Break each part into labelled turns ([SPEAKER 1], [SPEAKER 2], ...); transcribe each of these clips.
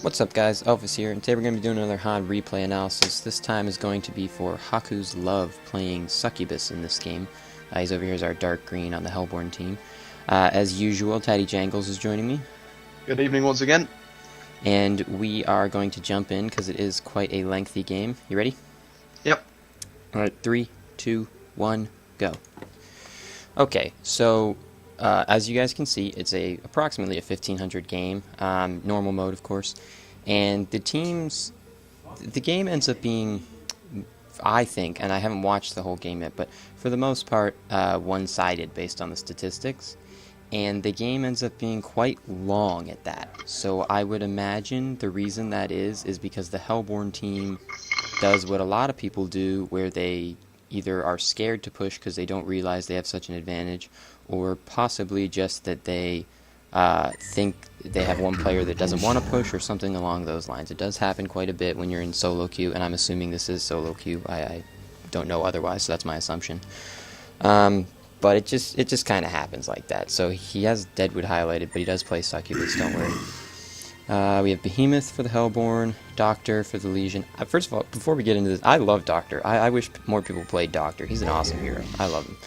[SPEAKER 1] What's up guys, Elfis here, and today we're going to be doing another HoN replay analysis. This time is going to be for Haku's Love playing Succubus in this game. He's over here as our dark green on the Hellborn team. As usual, Taddy Jangles is joining me.
[SPEAKER 2] Good evening once again.
[SPEAKER 1] And we are going to jump in because it is quite a lengthy game. You ready?
[SPEAKER 2] Yep.
[SPEAKER 1] Alright, 3, 2, 1, go. Okay, so as you guys can see, it's approximately a 1500 game, normal mode of course, and the game ends up being, I think, and I haven't watched the whole game yet, but for the most part one-sided based on the statistics, and the game ends up being quite long at that. So I would imagine the reason that is because the Hellborn team does what a lot of people do, where they either are scared to push because they don't realize they have such an advantage, or possibly just that they think they have one player that doesn't want to push, or something along those lines. It does happen quite a bit when you're in solo queue, and I'm assuming this is solo queue. I don't know otherwise, so that's my assumption. But it just kind of happens like that. So he has Deadwood highlighted, but he does play Succubus, don't worry. We have Behemoth for the Hellborn, Doctor for the Legion. First of all, before we get into this, I love Doctor. I wish more people played Doctor. He's an awesome hero. I love him.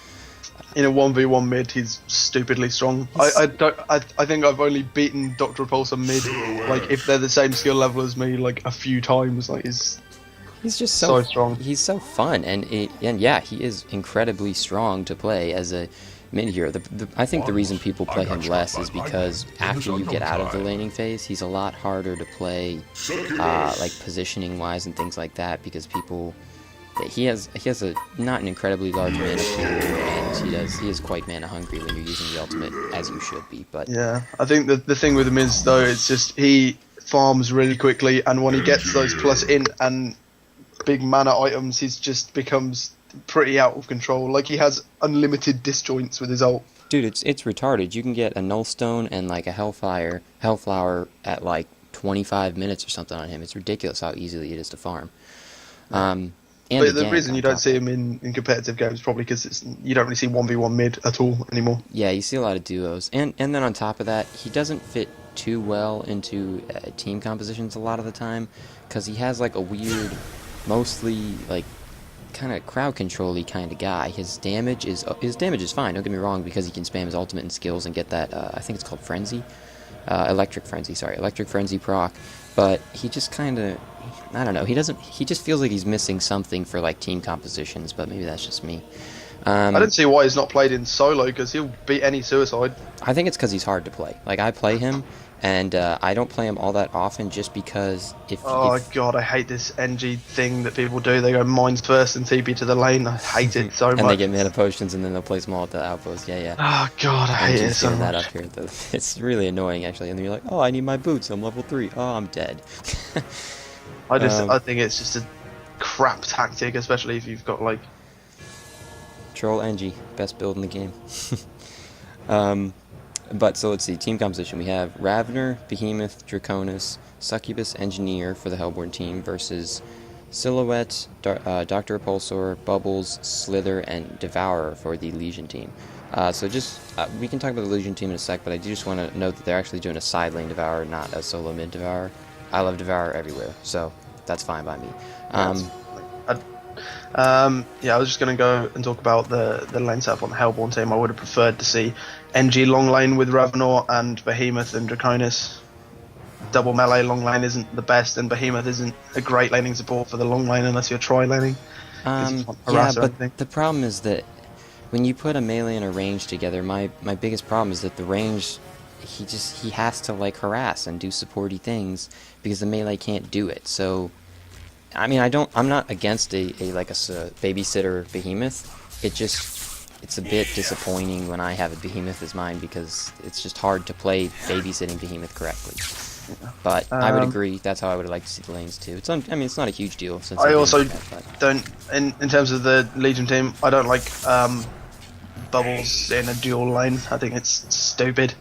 [SPEAKER 2] In a 1v1 mid, he's stupidly strong. I think I've only beaten Dr. Repulsor mid, like, if they're the same skill level as me, like, a few times. Like, he's
[SPEAKER 1] just
[SPEAKER 2] so strong.
[SPEAKER 1] He's so fun, and yeah, he is incredibly strong to play as a mid hero. I think the reason people play him less is because after you get out of the laning phase, he's a lot harder to play, like positioning wise and things like that, because people. He has not an incredibly large mana pool, and he is quite mana hungry when you're using the ultimate, as you should be. But
[SPEAKER 2] yeah, I think the thing with him is, though, it's just he farms really quickly, and when he gets those plus int and big mana items, he just becomes pretty out of control. Like, he has unlimited disjoints with his ult.
[SPEAKER 1] Dude, it's retarded. You can get a Nullstone and like a Hellflower at like 25 minutes or something on him. It's ridiculous how easily it is to farm.
[SPEAKER 2] But the reason you don't see him in competitive games is probably because you don't really see 1v1 mid at all anymore.
[SPEAKER 1] Yeah, you see a lot of duos. And then on top of that, he doesn't fit too well into team compositions a lot of the time, because he has like a weird, mostly like kind of crowd control-y kind of guy. His damage is fine, don't get me wrong, because he can spam his ultimate and skills and get that, I think it's called Frenzy. Electric Frenzy proc. But he just kind of, I don't know, he just feels like he's missing something for like team compositions, but maybe that's just me.
[SPEAKER 2] I don't see why he's not played in solo, because he'll beat any suicide.
[SPEAKER 1] I think it's because he's hard to play. Like, I play him, and I don't play him all that often just because
[SPEAKER 2] God, I hate this NG thing that people do. They go mines first and TP to the lane. I hate it so much.
[SPEAKER 1] And they get mana potions, and then they'll place them all at the outpost. Yeah.
[SPEAKER 2] Oh God, I hate it so much.
[SPEAKER 1] That up here, it's really annoying actually. And then you're like, oh, I need my boots. I'm level 3. Oh, I'm dead.
[SPEAKER 2] I think it's just a crap tactic, especially if you've got like
[SPEAKER 1] Troll NG, best build in the game. But so let's see, team composition. We have Ravner, Behemoth, Draconis, Succubus, Engineer for the Hellborn team versus Silhouette, Dr. Repulsor, Bubbles, Slither, and Devourer for the Legion team. So just, we can talk about the Legion team in a sec, but I do just want to note that they're actually doing a side lane Devourer, not a solo mid Devourer. I love Devourer everywhere, so that's fine by me.
[SPEAKER 2] Yeah, I was just going to go and talk about the lane setup on the Hellborn team. I would have preferred to see NG long lane with Ravnor and Behemoth and Draconis. Double melee long lane isn't the best, and Behemoth isn't a great laning support for the long lane unless you're tri-laning.
[SPEAKER 1] Yeah, but the problem is that when you put a melee and a range together, my biggest problem is that the range, he has to like harass and do supporty things because the melee can't do it. So I mean, I'm not against a babysitter Behemoth. It's a bit disappointing when I have a Behemoth as mine, because it's just hard to play babysitting Behemoth correctly. But I would agree, that's how I would like to see the lanes too. I mean, it's not a huge deal. Since
[SPEAKER 2] I also don't, in terms of the Legion team, I don't like Bubbles in a dual lane. I think it's stupid.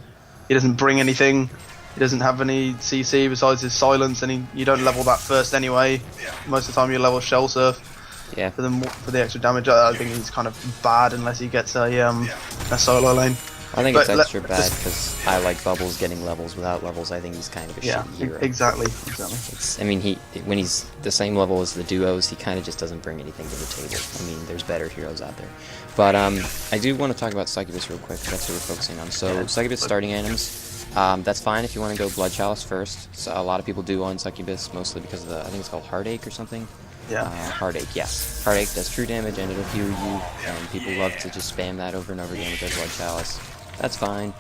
[SPEAKER 2] He doesn't bring anything. He doesn't have any CC besides his silence, and you don't level that first anyway. Most of the time you level Shell Surf.
[SPEAKER 1] Yeah.
[SPEAKER 2] For the extra damage. I think he's kind of bad unless he gets a solo lane.
[SPEAKER 1] I think
[SPEAKER 2] But
[SPEAKER 1] it's extra bad because I like Bubbles getting levels. Without levels, I think he's kind of a shitty hero.
[SPEAKER 2] exactly.
[SPEAKER 1] I mean, when he's the same level as the duos, he kind of just doesn't bring anything to the table. I mean, there's better heroes out there. But I do want to talk about Succubus real quick. That's what we're focusing on. So Succubus starting items, that's fine if you want to go Blood Chalice first. So a lot of people do on Succubus, mostly because of the, I think it's called Heartache or something.
[SPEAKER 2] Yeah.
[SPEAKER 1] Heartache, yes. Heartache does true damage and it'll heal you, and people love to just spam that over and over again with their Blood Chalice. That's fine.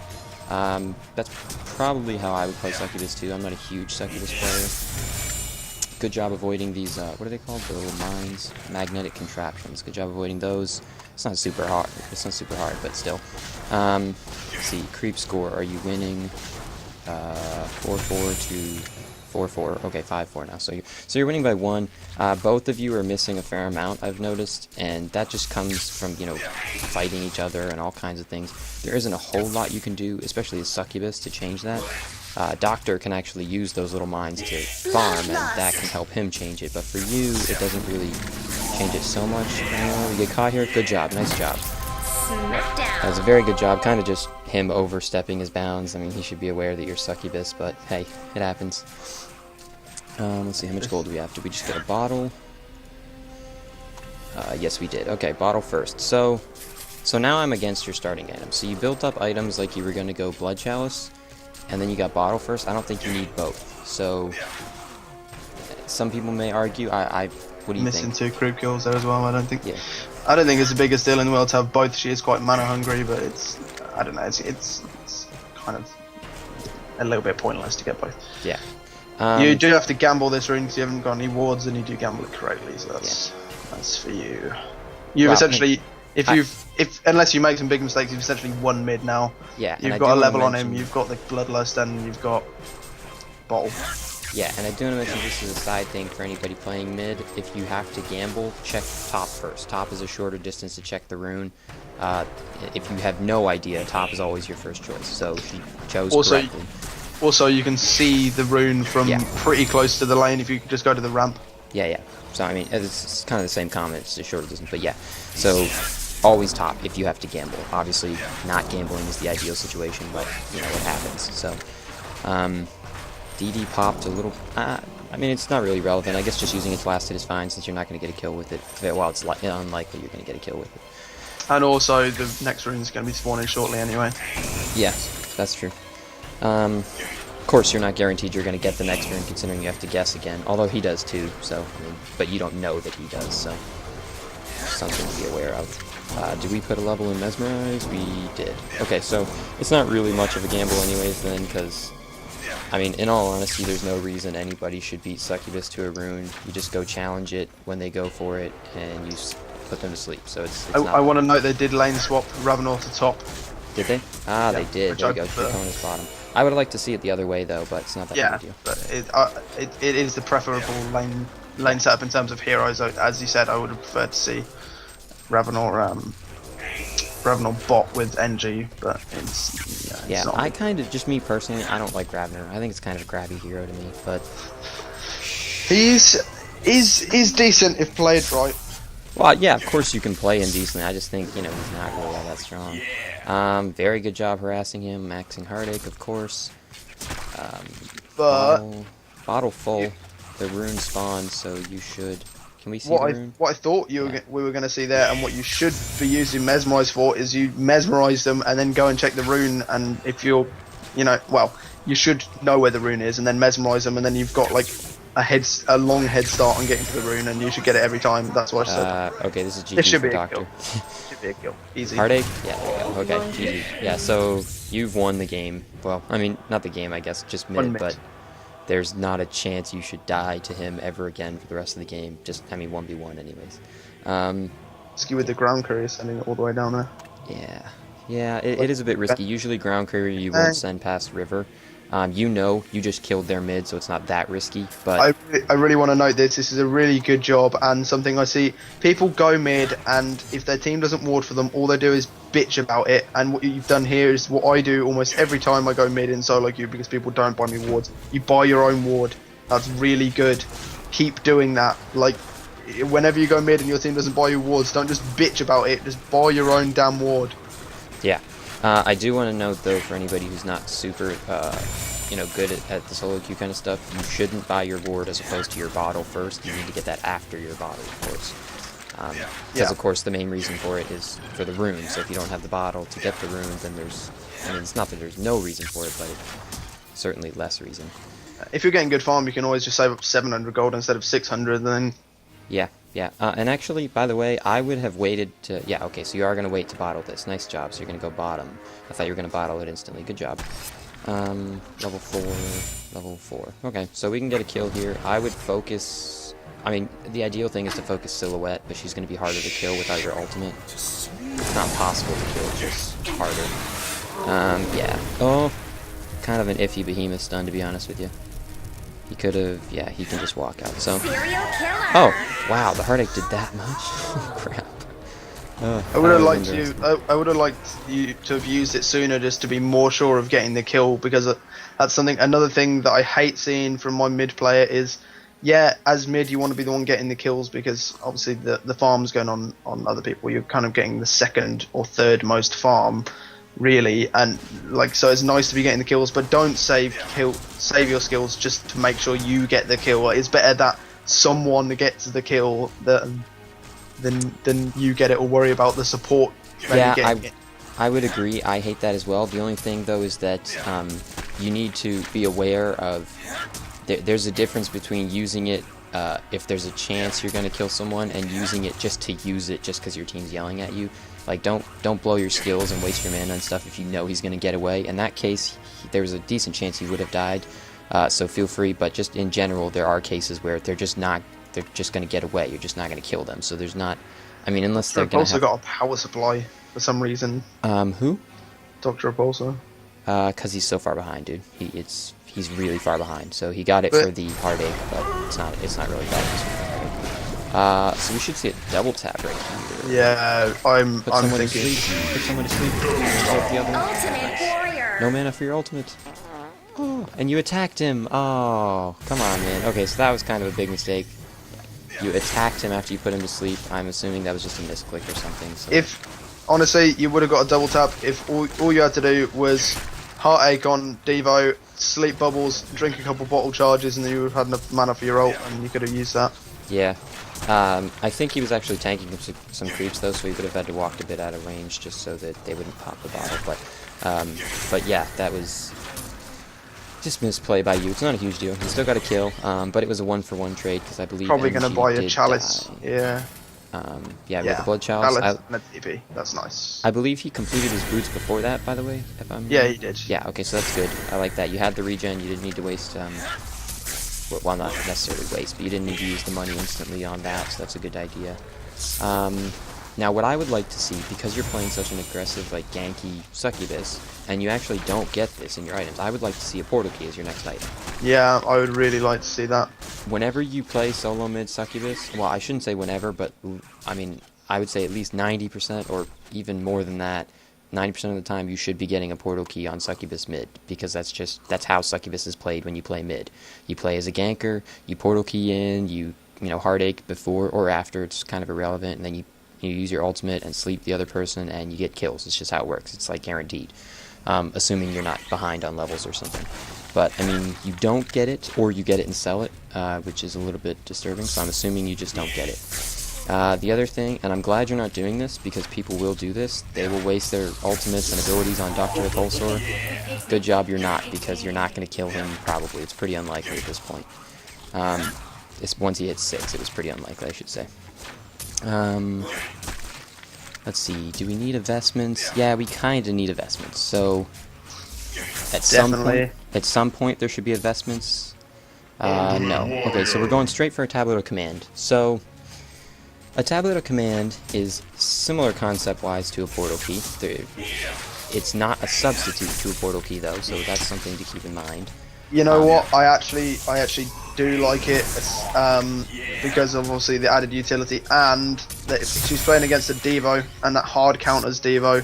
[SPEAKER 1] That's probably how I would play Succubus too. I'm not a huge Succubus player. Good job avoiding these, what are they called? The little mines? Magnetic contraptions. Good job avoiding those. It's not super hard. It's not super hard, but still. Let's see, creep score. Are you winning 4-4 to 4-4? Okay, 5-4 now. So you're winning by 1. Both of you are missing a fair amount, I've noticed, and that just comes from, you know, fighting each other and all kinds of things. There isn't a whole lot you can do, especially as Succubus, to change that. Doctor can actually use those little mines to farm, and that can help him change it. But for you, it doesn't really change it so much. You get caught here. Good job. Nice job. That was a very good job. Kind of just him overstepping his bounds. I mean, he should be aware that you're Succubus, but hey, it happens. Let's see, how much gold do we have? Did we just get a bottle? Yes, we did. Okay, bottle first. So now I'm against your starting items. So you built up items like you were going to go Blood Chalice, and then you got bottle first. I don't think you need both. So some people may argue. What do you think?
[SPEAKER 2] Missing 2 creep kills there as well. I don't think.
[SPEAKER 1] Yeah.
[SPEAKER 2] I don't think it's the biggest deal in the world to have both. She is quite mana hungry, but it's, I don't know. It's kind of a little bit pointless to get both.
[SPEAKER 1] Yeah.
[SPEAKER 2] You do have to gamble this rune because you haven't got any wards, and you do gamble it correctly. So that's for you. You've essentially, unless you make some big mistakes, you've essentially won mid now.
[SPEAKER 1] Yeah.
[SPEAKER 2] You've got a level on him. You've got the Bloodlust, and you've got Bottle.
[SPEAKER 1] Yeah, and I do want to mention this is a side thing for anybody playing mid. If you have to gamble, check top first. Top is a shorter distance to check the rune. If you have no idea, top is always your first choice. So she chose correctly.
[SPEAKER 2] Also, you can see the rune from pretty close to the lane if you just go to the ramp.
[SPEAKER 1] Yeah. So, I mean, it's kind of the same comment, it's a shorter distance, but yeah. So, always top if you have to gamble. Obviously, not gambling is the ideal situation, but, you know, it happens. So, DD popped a little... I mean, it's not really relevant. I guess just using its last hit is fine since you're not going to get a kill with it. Well, it's unlikely you're going to get a kill with it.
[SPEAKER 2] And also, the next rune is going to be spawning shortly anyway.
[SPEAKER 1] Yeah, that's true. Of course, you're not guaranteed you're going to get the next rune, considering you have to guess again. Although he does too, so I mean, but you don't know that he does, so something to be aware of. Did we put a level in Mesmerize? We did. Okay, so it's not really much of a gamble, anyways, then, because I mean, in all honesty, there's no reason anybody should beat Succubus to a rune. You just go challenge it when they go for it, and you put them to sleep. So it's
[SPEAKER 2] I want to note they did lane swap Ravenor to top.
[SPEAKER 1] Did they? Ah, yeah, they did. There you go. Draconis bottom. I would like to see it the other way though, but it's not that big a deal.
[SPEAKER 2] But it is the preferable lane setup in terms of heroes. As you said, I would have preferred to see Ravenor bot with NG, but it's
[SPEAKER 1] I kind of, just me personally, I don't like Ravenor. I think it's kind of a grabby hero to me, but
[SPEAKER 2] he's decent if played right.
[SPEAKER 1] Well, yeah, of course you can play him decently. I just think, you know, he's not really all that strong. Very good job harassing him, maxing Heartache, of course.
[SPEAKER 2] But
[SPEAKER 1] bottle full. The rune spawned, so you should. Can we see the rune?
[SPEAKER 2] What I thought we were going to see there, and what you should be using Mesmerize for, is you mesmerize them and then go and check the rune. And if you're, you should know where the rune is, and then mesmerize them, and then you've got like a long head start on getting to the rune, and you should get it every time. That's what I said.
[SPEAKER 1] Okay, this is GG
[SPEAKER 2] this should
[SPEAKER 1] for
[SPEAKER 2] be
[SPEAKER 1] Doctor.
[SPEAKER 2] Should be a kill. Easy.
[SPEAKER 1] Heartache? Yeah, there we go. Okay, GG. Yeah, so you've won the game. Well, I mean, not the game, I guess, just mid, but there's not a chance you should die to him ever again for the rest of the game. Just, I mean, 1v1 anyways.
[SPEAKER 2] Risky with the ground courier sending it all the way down there.
[SPEAKER 1] Yeah, it is a bit risky. Usually ground courier you won't send past river. You just killed their mid, so it's not that risky. But
[SPEAKER 2] I really want to note this. This is a really good job, and something I see people go mid, and if their team doesn't ward for them, all they do is bitch about it. And what you've done here is what I do almost every time I go mid in solo queue, because people don't buy me wards. You buy your own ward. That's really good. Keep doing that. Like, whenever you go mid and your team doesn't buy you wards, don't just bitch about it. Just buy your own damn ward.
[SPEAKER 1] Yeah. I do want to note, though, for anybody who's not super, good at the solo queue kind of stuff, you shouldn't buy your ward as opposed to your bottle first. You need to get that after your bottle, of course. Because, of course, the main reason for it is for the rune. So if you don't have the bottle to get the rune, then there's... I mean, it's not that there's no reason for it, but it's certainly less reason.
[SPEAKER 2] If you're getting good farm, you can always just save up 700 gold instead of 600, then...
[SPEAKER 1] Yeah. And actually, by the way, I would have waited to... Yeah, okay, so you are going to wait to bottle this. Nice job. So you're going to go bottom. I thought you were going to bottle it instantly. Good job. Level 4. Okay, so we can get a kill here. I would focus... I mean, the ideal thing is to focus Silhouette, but she's going to be harder to kill without your ultimate. It's not possible to kill, just harder. Yeah. Oh, kind of an iffy behemoth stun, to be honest with you. He could have... Yeah, he can just walk out, so... Oh, wow, the Heartache did that much? Oh, crap.
[SPEAKER 2] I would have liked you. I would have liked you to have used it sooner, just to be more sure of getting the kill. Because that's something. Another thing that I hate seeing from my mid player is, yeah, as mid you want to be the one getting the kills because obviously the farm's going on other people. You're kind of getting the second or third most farm, really, and like so it's nice to be getting the kills, but don't save your skills just to make sure you get the kill. It's better that someone gets the kill than you get it or worry about the support.
[SPEAKER 1] Yeah, I would agree. I hate that as well. The only thing though is that you need to be aware of there's a difference between using it if there's a chance you're going to kill someone and using it just to use it just because your team's yelling at you. Like don't blow your skills and waste your mana and stuff if you know he's going to get away. In that case, there was a decent chance he would have died. So feel free, but just in general, there are cases where they're just going to get away. You're just not going to kill them. So there's not, I mean, unless they're going to have...
[SPEAKER 2] also got a power supply for some reason.
[SPEAKER 1] Who?
[SPEAKER 2] Dr. Repulsor.
[SPEAKER 1] Because he's so far behind, dude. He's really far behind. So he got it for the Heartache, but it's not really bad. So we should see a double tap right here.
[SPEAKER 2] Yeah, I'm thinking.
[SPEAKER 1] Put someone to sleep. Oh, the other one.
[SPEAKER 3] Ultimate warrior.
[SPEAKER 1] No mana for your ultimate. Oh, and you attacked him. Oh, come on, man. Okay, so that was kind of a big mistake. You attacked him after you put him to sleep. I'm assuming that was just a misclick or something. So.
[SPEAKER 2] If, honestly, you would have got a double tap if all you had to do was Heartache on Devo, sleep bubbles, drink a couple bottle charges, and then you would have had enough mana for your ult, and you could have used that.
[SPEAKER 1] Yeah. I think he was actually tanking some creeps, though, so he would have had to walk a bit out of range just so that they wouldn't pop the bottle. But yeah, that was... just misplay by you. It's not a huge deal. He still got a kill, but it was a 1-for-1 trade because I believe
[SPEAKER 2] probably going to buy
[SPEAKER 1] a
[SPEAKER 2] a chalice.
[SPEAKER 1] Die.
[SPEAKER 2] Yeah.
[SPEAKER 1] With the blood chalice.
[SPEAKER 2] That's nice.
[SPEAKER 1] I believe he completed his boots before that, by the way.
[SPEAKER 2] Yeah, he did.
[SPEAKER 1] Yeah. Okay, so that's good. I like that. You had the regen. You didn't need to waste. Well, not necessarily waste, but you didn't need to use the money instantly on that. So that's a good idea. Now, what I would like to see, because you're playing such an aggressive, like, ganky Succubus, and you actually don't get this in your items, I would like to see a portal key as your next item.
[SPEAKER 2] Yeah, I would really like to see that.
[SPEAKER 1] Whenever you play solo mid Succubus, well, I shouldn't say whenever, but, I mean, I would say at least 90%, or even more than that, 90% of the time you should be getting a portal key on Succubus mid, because that's how Succubus is played when you play mid. You play as a ganker, you portal key in, you Heartache before or after, it's kind of irrelevant, and then you use your ultimate and sleep the other person and you get kills. It's just how it works. It's like guaranteed. Assuming you're not behind on levels or something. But, I mean, you don't get it, or you get it and sell it, which is a little bit disturbing, so I'm assuming you just don't get it. The other thing, and I'm glad you're not doing this, because people will do this, they will waste their ultimates and abilities on Dr. Repulsor. Good job you're not, because you're not going to kill him, probably. It's pretty unlikely at this point. Once he hits 6, it was pretty unlikely, I should say. Let's see, do we need investments? Yeah, we kind of need investments. So, at some point there should be investments. No. Okay, so we're going straight for a tablet of command. So, a tablet of command is similar concept-wise to a portal key. It's not a substitute to a portal key, though, so that's something to keep in mind.
[SPEAKER 2] You know what? I actually do like it, because of obviously the added utility, and that if she's playing against a Devo and that hard counters Devo.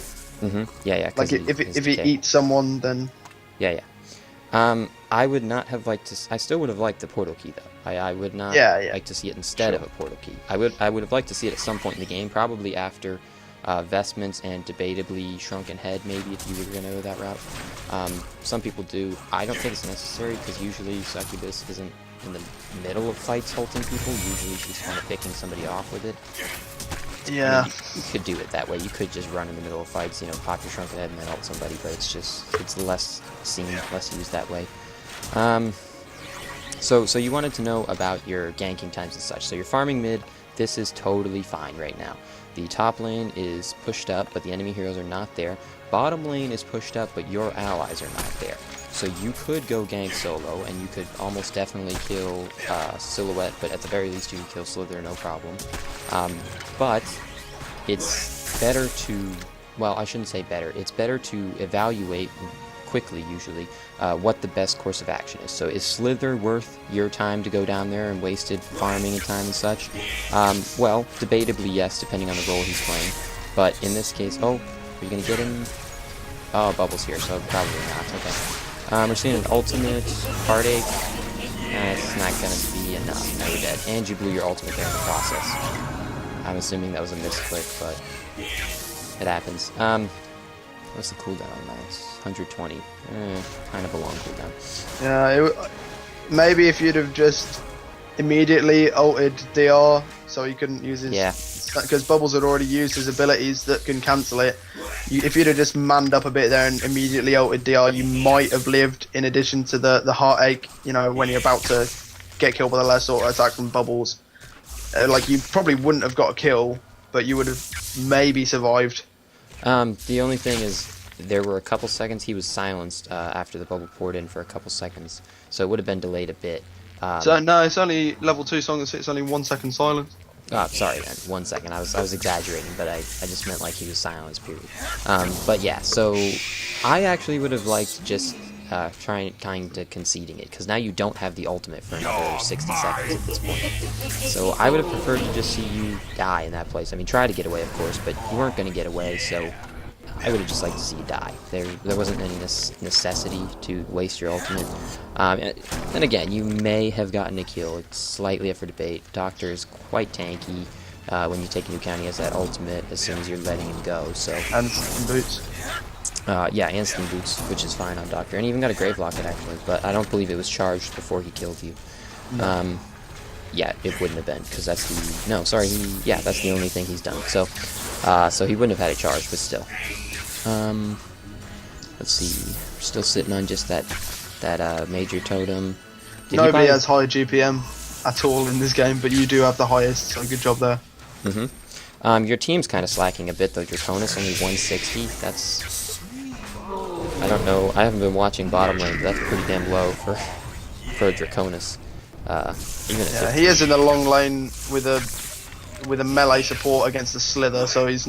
[SPEAKER 1] Yeah.
[SPEAKER 2] Like if he eats someone, then.
[SPEAKER 1] Yeah. I would not have liked to. I still would have liked the portal key though. I would not like to see it instead of a portal key. I would have liked to see it at some point in the game, probably after Vestments and debatably Shrunken Head, maybe, if you were going to go that route. Some people do. I don't think it's necessary, because usually Succubus isn't in the middle of fights ulting people. Usually she's kind of picking somebody off with it.
[SPEAKER 2] Yeah.
[SPEAKER 1] I mean, you could do it that way. You could just run in the middle of fights, pop your Shrunken Head and then ult somebody, but it's less seen, less used that way. So you wanted to know about your ganking times and such. So you're farming mid. This is totally fine right now. The top lane is pushed up, but the enemy heroes are not there. Bottom lane is pushed up, but your allies are not there. So you could go gank solo, and you could almost definitely kill Silhouette, but at the very least you could kill Slither, no problem. But it's better to, well, I shouldn't say better, it's better to evaluate quickly, usually, what the best course of action is. So is Slither worth your time to go down there and wasted farming and time and such? Well, debatably yes, depending on the role he's playing. But in this case, oh, are you going to get him? Oh, Bubble's here, so probably not. Okay. We're seeing an ultimate, Heartache. It's not going to be enough. Now you're dead. And you blew your ultimate there in the process. I'm assuming that was a misclick, but it happens. What's the cooldown on that? It's 120. Kind of a long cooldown.
[SPEAKER 2] Yeah, maybe if you'd have just immediately ulted DR, so he couldn't use his...
[SPEAKER 1] Yeah.
[SPEAKER 2] Because Bubbles had already used his abilities that can cancel it. If you'd have just manned up a bit there and immediately ulted DR, you might have lived, in addition to the Heartache, when you're about to get killed by the last auto attack from Bubbles. Like, you probably wouldn't have got a kill, but you would have maybe survived.
[SPEAKER 1] The only thing is, there were a couple seconds he was silenced after the bubble poured in for a couple seconds, so it would have been delayed a bit.
[SPEAKER 2] So no, it's only level 2 song, it's only 1 second silence.
[SPEAKER 1] Oh, sorry then, 1 second. I was exaggerating, but I just meant like he was silenced, period. But yeah, so I actually would have liked just kind of conceding it, because now you don't have the ultimate for another 60 seconds at this point. So I would have preferred to just see you die in that place. I mean, try to get away, of course, but you weren't going to get away, so I would have just liked to see you die. There wasn't any necessity to waste your ultimate. And again, you may have gotten a kill. It's slightly up for debate. Doctor is quite tanky when you take into account he has that ultimate as soon as you're letting him go. So
[SPEAKER 2] And boots.
[SPEAKER 1] yeah, and Steam Boots, which is fine on Doctor. And he even got a Grave Locket, actually, but I don't believe it was charged before he killed you.
[SPEAKER 2] No.
[SPEAKER 1] Yeah, it wouldn't have been, because that's the... No, sorry, yeah, that's the only thing he's done. So, so he wouldn't have had it charged, but still. Let's see, we're still sitting on just that major totem.
[SPEAKER 2] Nobody has high GPM at all in this game, but you do have the highest, so good job there.
[SPEAKER 1] Your team's kind of slacking a bit, though. Draconis only 160. That's... I don't know. I haven't been watching bottom lane, but that's pretty damn low for a Draconis. Even at
[SPEAKER 2] Yeah, he is in the long lane with a melee support against the Slither, so he's...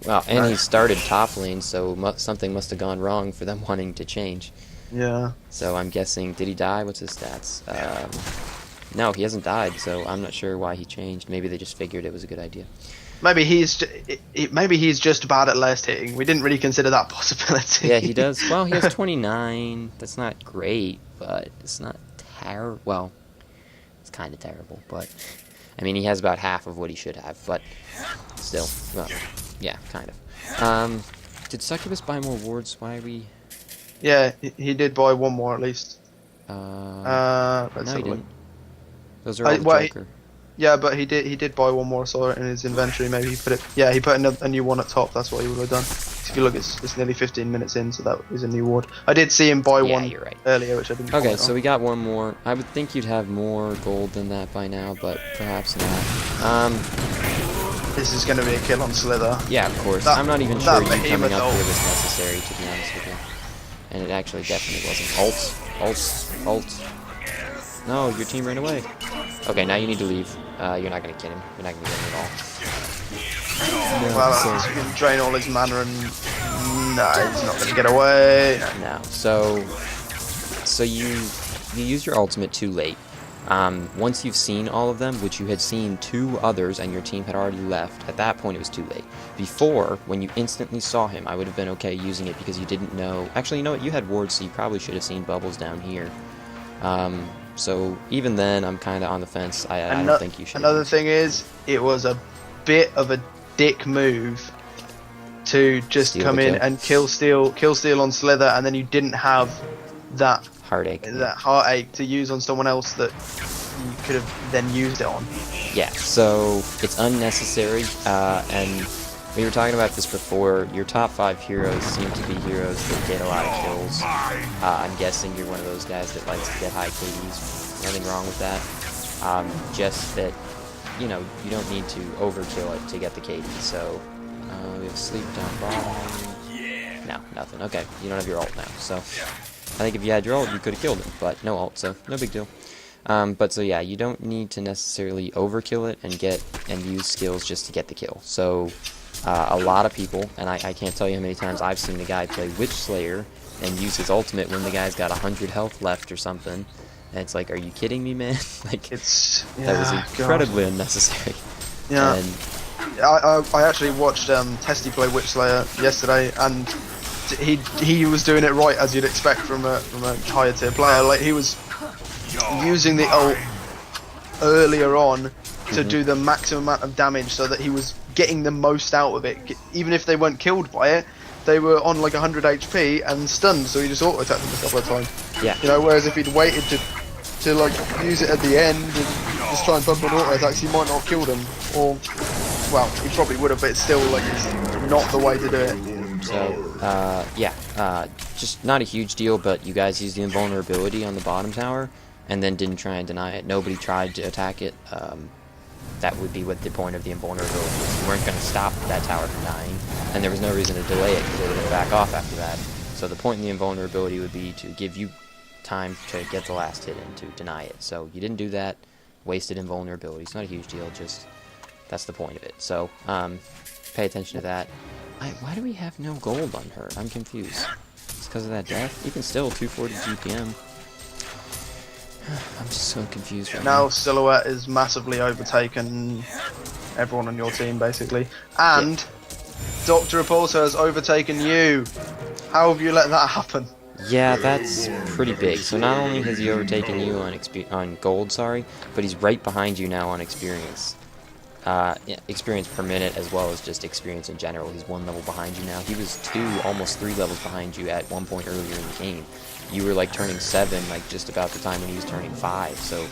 [SPEAKER 1] Well, and he started top lane, so something must have gone wrong for them wanting to change.
[SPEAKER 2] Yeah.
[SPEAKER 1] So I'm guessing, did he die? What's his stats? No, he hasn't died, so I'm not sure why he changed. Maybe they just figured it was a good idea.
[SPEAKER 2] Maybe he's just bad at last hitting. We didn't really consider that possibility.
[SPEAKER 1] Yeah, he does. Well, he has 29. That's not great, but it's not terrible. Well, it's kind of terrible, but I mean, he has about half of what he should have, but still, well, yeah, kind of. Did Succubus buy more wards? Why are we...
[SPEAKER 2] Yeah, he did buy one more at least.
[SPEAKER 1] No,
[SPEAKER 2] Let's
[SPEAKER 1] he
[SPEAKER 2] have a look.
[SPEAKER 1] didn't. Those are all the Joker.
[SPEAKER 2] Yeah, but he did buy one more. I saw it in his inventory. Maybe he put it. Yeah, he put a new one at top. That's what he would have done. If you look, it's nearly 15 minutes in, so that is a new ward. I did see him buy one
[SPEAKER 1] you're right.
[SPEAKER 2] earlier, which I didn't.
[SPEAKER 1] Okay, so we got one more. I would think you'd have more gold than that by now, but perhaps not.
[SPEAKER 2] This is going to be a kill on Slither.
[SPEAKER 1] Yeah, of course. I'm not even sure you coming
[SPEAKER 2] behemoth
[SPEAKER 1] up
[SPEAKER 2] ult.
[SPEAKER 1] here was necessary, to be honest with you. And it actually definitely wasn't. Ult. No, your team ran away. Okay, now you need to leave. You're not going to get him. You're not going to get him at all.
[SPEAKER 2] Well, so he can drain all his mana and... No, he's not going to get away.
[SPEAKER 1] No. So you use your ultimate too late. Once you've seen all of them, which you had seen 2 others and your team had already left, at that point it was too late. Before, when you instantly saw him, I would have been okay using it because you didn't know... Actually, you know what? You had wards, so you probably should have seen Bubbles down here. So even then, I'm kind of on the fence. I don't think you should.
[SPEAKER 2] Another thing is, it was a bit of a dick move to just
[SPEAKER 1] Steal
[SPEAKER 2] come
[SPEAKER 1] the
[SPEAKER 2] in
[SPEAKER 1] kill.
[SPEAKER 2] and kill steal on Slither, and then you didn't have that
[SPEAKER 1] Heartache.
[SPEAKER 2] heartache to use on someone else that you could have then used it on.
[SPEAKER 1] Yeah, so it's unnecessary, and we were talking about this before. Your top 5 heroes seem to be heroes that get a lot of kills. I'm guessing you're one of those guys that likes to get high KDs. Nothing wrong with that. Just that, you know, you don't need to overkill it to get the KD. So we have sleep down bottom. No, nothing. Okay, you don't have your ult now. So I think if you had your ult, you could have killed him, but no ult, so no big deal. But so yeah, you don't need to necessarily overkill it and use skills just to get the kill. So a lot of people, and I can't tell you how many times I've seen a guy play Witch Slayer and use his ultimate when the guy's got 100 health left or something. And it's like, are you kidding me, man? Like, that was incredibly unnecessary.
[SPEAKER 2] Yeah.
[SPEAKER 1] And
[SPEAKER 2] I actually watched Testy play Witch Slayer yesterday, and he was doing it right, as you'd expect from a higher tier player. Like, he was using the ult earlier on to do the maximum amount of damage, so that he was getting the most out of it. Even if they weren't killed by it, they were on like 100 HP and stunned, so he just auto attacked them a couple of times.
[SPEAKER 1] Yeah.
[SPEAKER 2] You know, whereas if he'd waited to like use it at the end and just try and bump on auto attacks, he might not have killed him. Or, well, he probably would have, but it's still like it's not the way to do it.
[SPEAKER 1] So yeah, just not a huge deal, but you guys used the invulnerability on the bottom tower and then didn't try and deny it. Nobody tried to attack it. That would be what the point of the invulnerability was. You weren't going to stop that tower from dying, and there was no reason to delay it because they were going to back off after that. So the point in the invulnerability would be to give you time to get the last hit and to deny it. So you didn't do that, wasted invulnerability. It's not a huge deal, just that's the point of it. So pay attention to that. Why do we have no gold on her? I'm confused. It's because of that death? You can still 240 GPM. I'm just so confused right now.
[SPEAKER 2] Now Silhouette is massively overtaken everyone on your team, basically. And Dr. Repulsor has overtaken you. How have you let that happen?
[SPEAKER 1] Yeah, that's pretty big. So not only has he overtaken you on gold, but he's right behind you now on experience. Experience per minute, as well as just experience in general. He's 1 level behind you now. He was 2, almost 3 levels behind you at one point earlier in the game. You were like turning 7, like just about the time when he was turning 5. So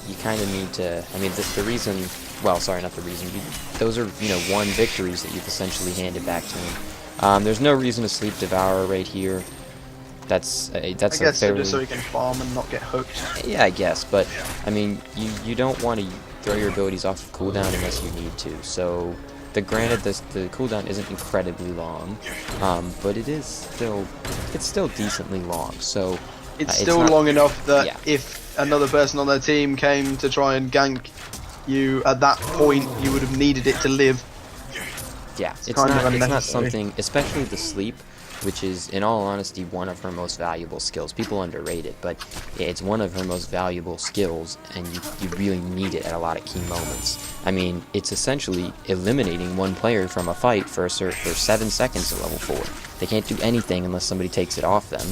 [SPEAKER 1] you kind of need to. I mean, the reason. Well, sorry, not the reason. Those are 1 victories that you've essentially handed back to him. There's no reason to sleep Devourer right here. That's
[SPEAKER 2] I guess
[SPEAKER 1] a fairly,
[SPEAKER 2] just so he can farm and not get hooked.
[SPEAKER 1] Yeah, I guess, but I mean, you don't want to throw your abilities off of cooldown unless you need to. So, granted, the cooldown isn't incredibly long, but it's still decently long. So
[SPEAKER 2] it's still long enough that
[SPEAKER 1] yeah.
[SPEAKER 2] If another person on their team came to try and gank you at that point, you would have needed it to live.
[SPEAKER 1] Yeah, it's not something, especially the sleep, which is, in all honesty, one of her most valuable skills. People underrate it, but it's one of her most valuable skills, and you really need it at a lot of key moments. I mean, it's essentially eliminating one player from a fight for 7 seconds at level 4. They can't do anything unless somebody takes it off them,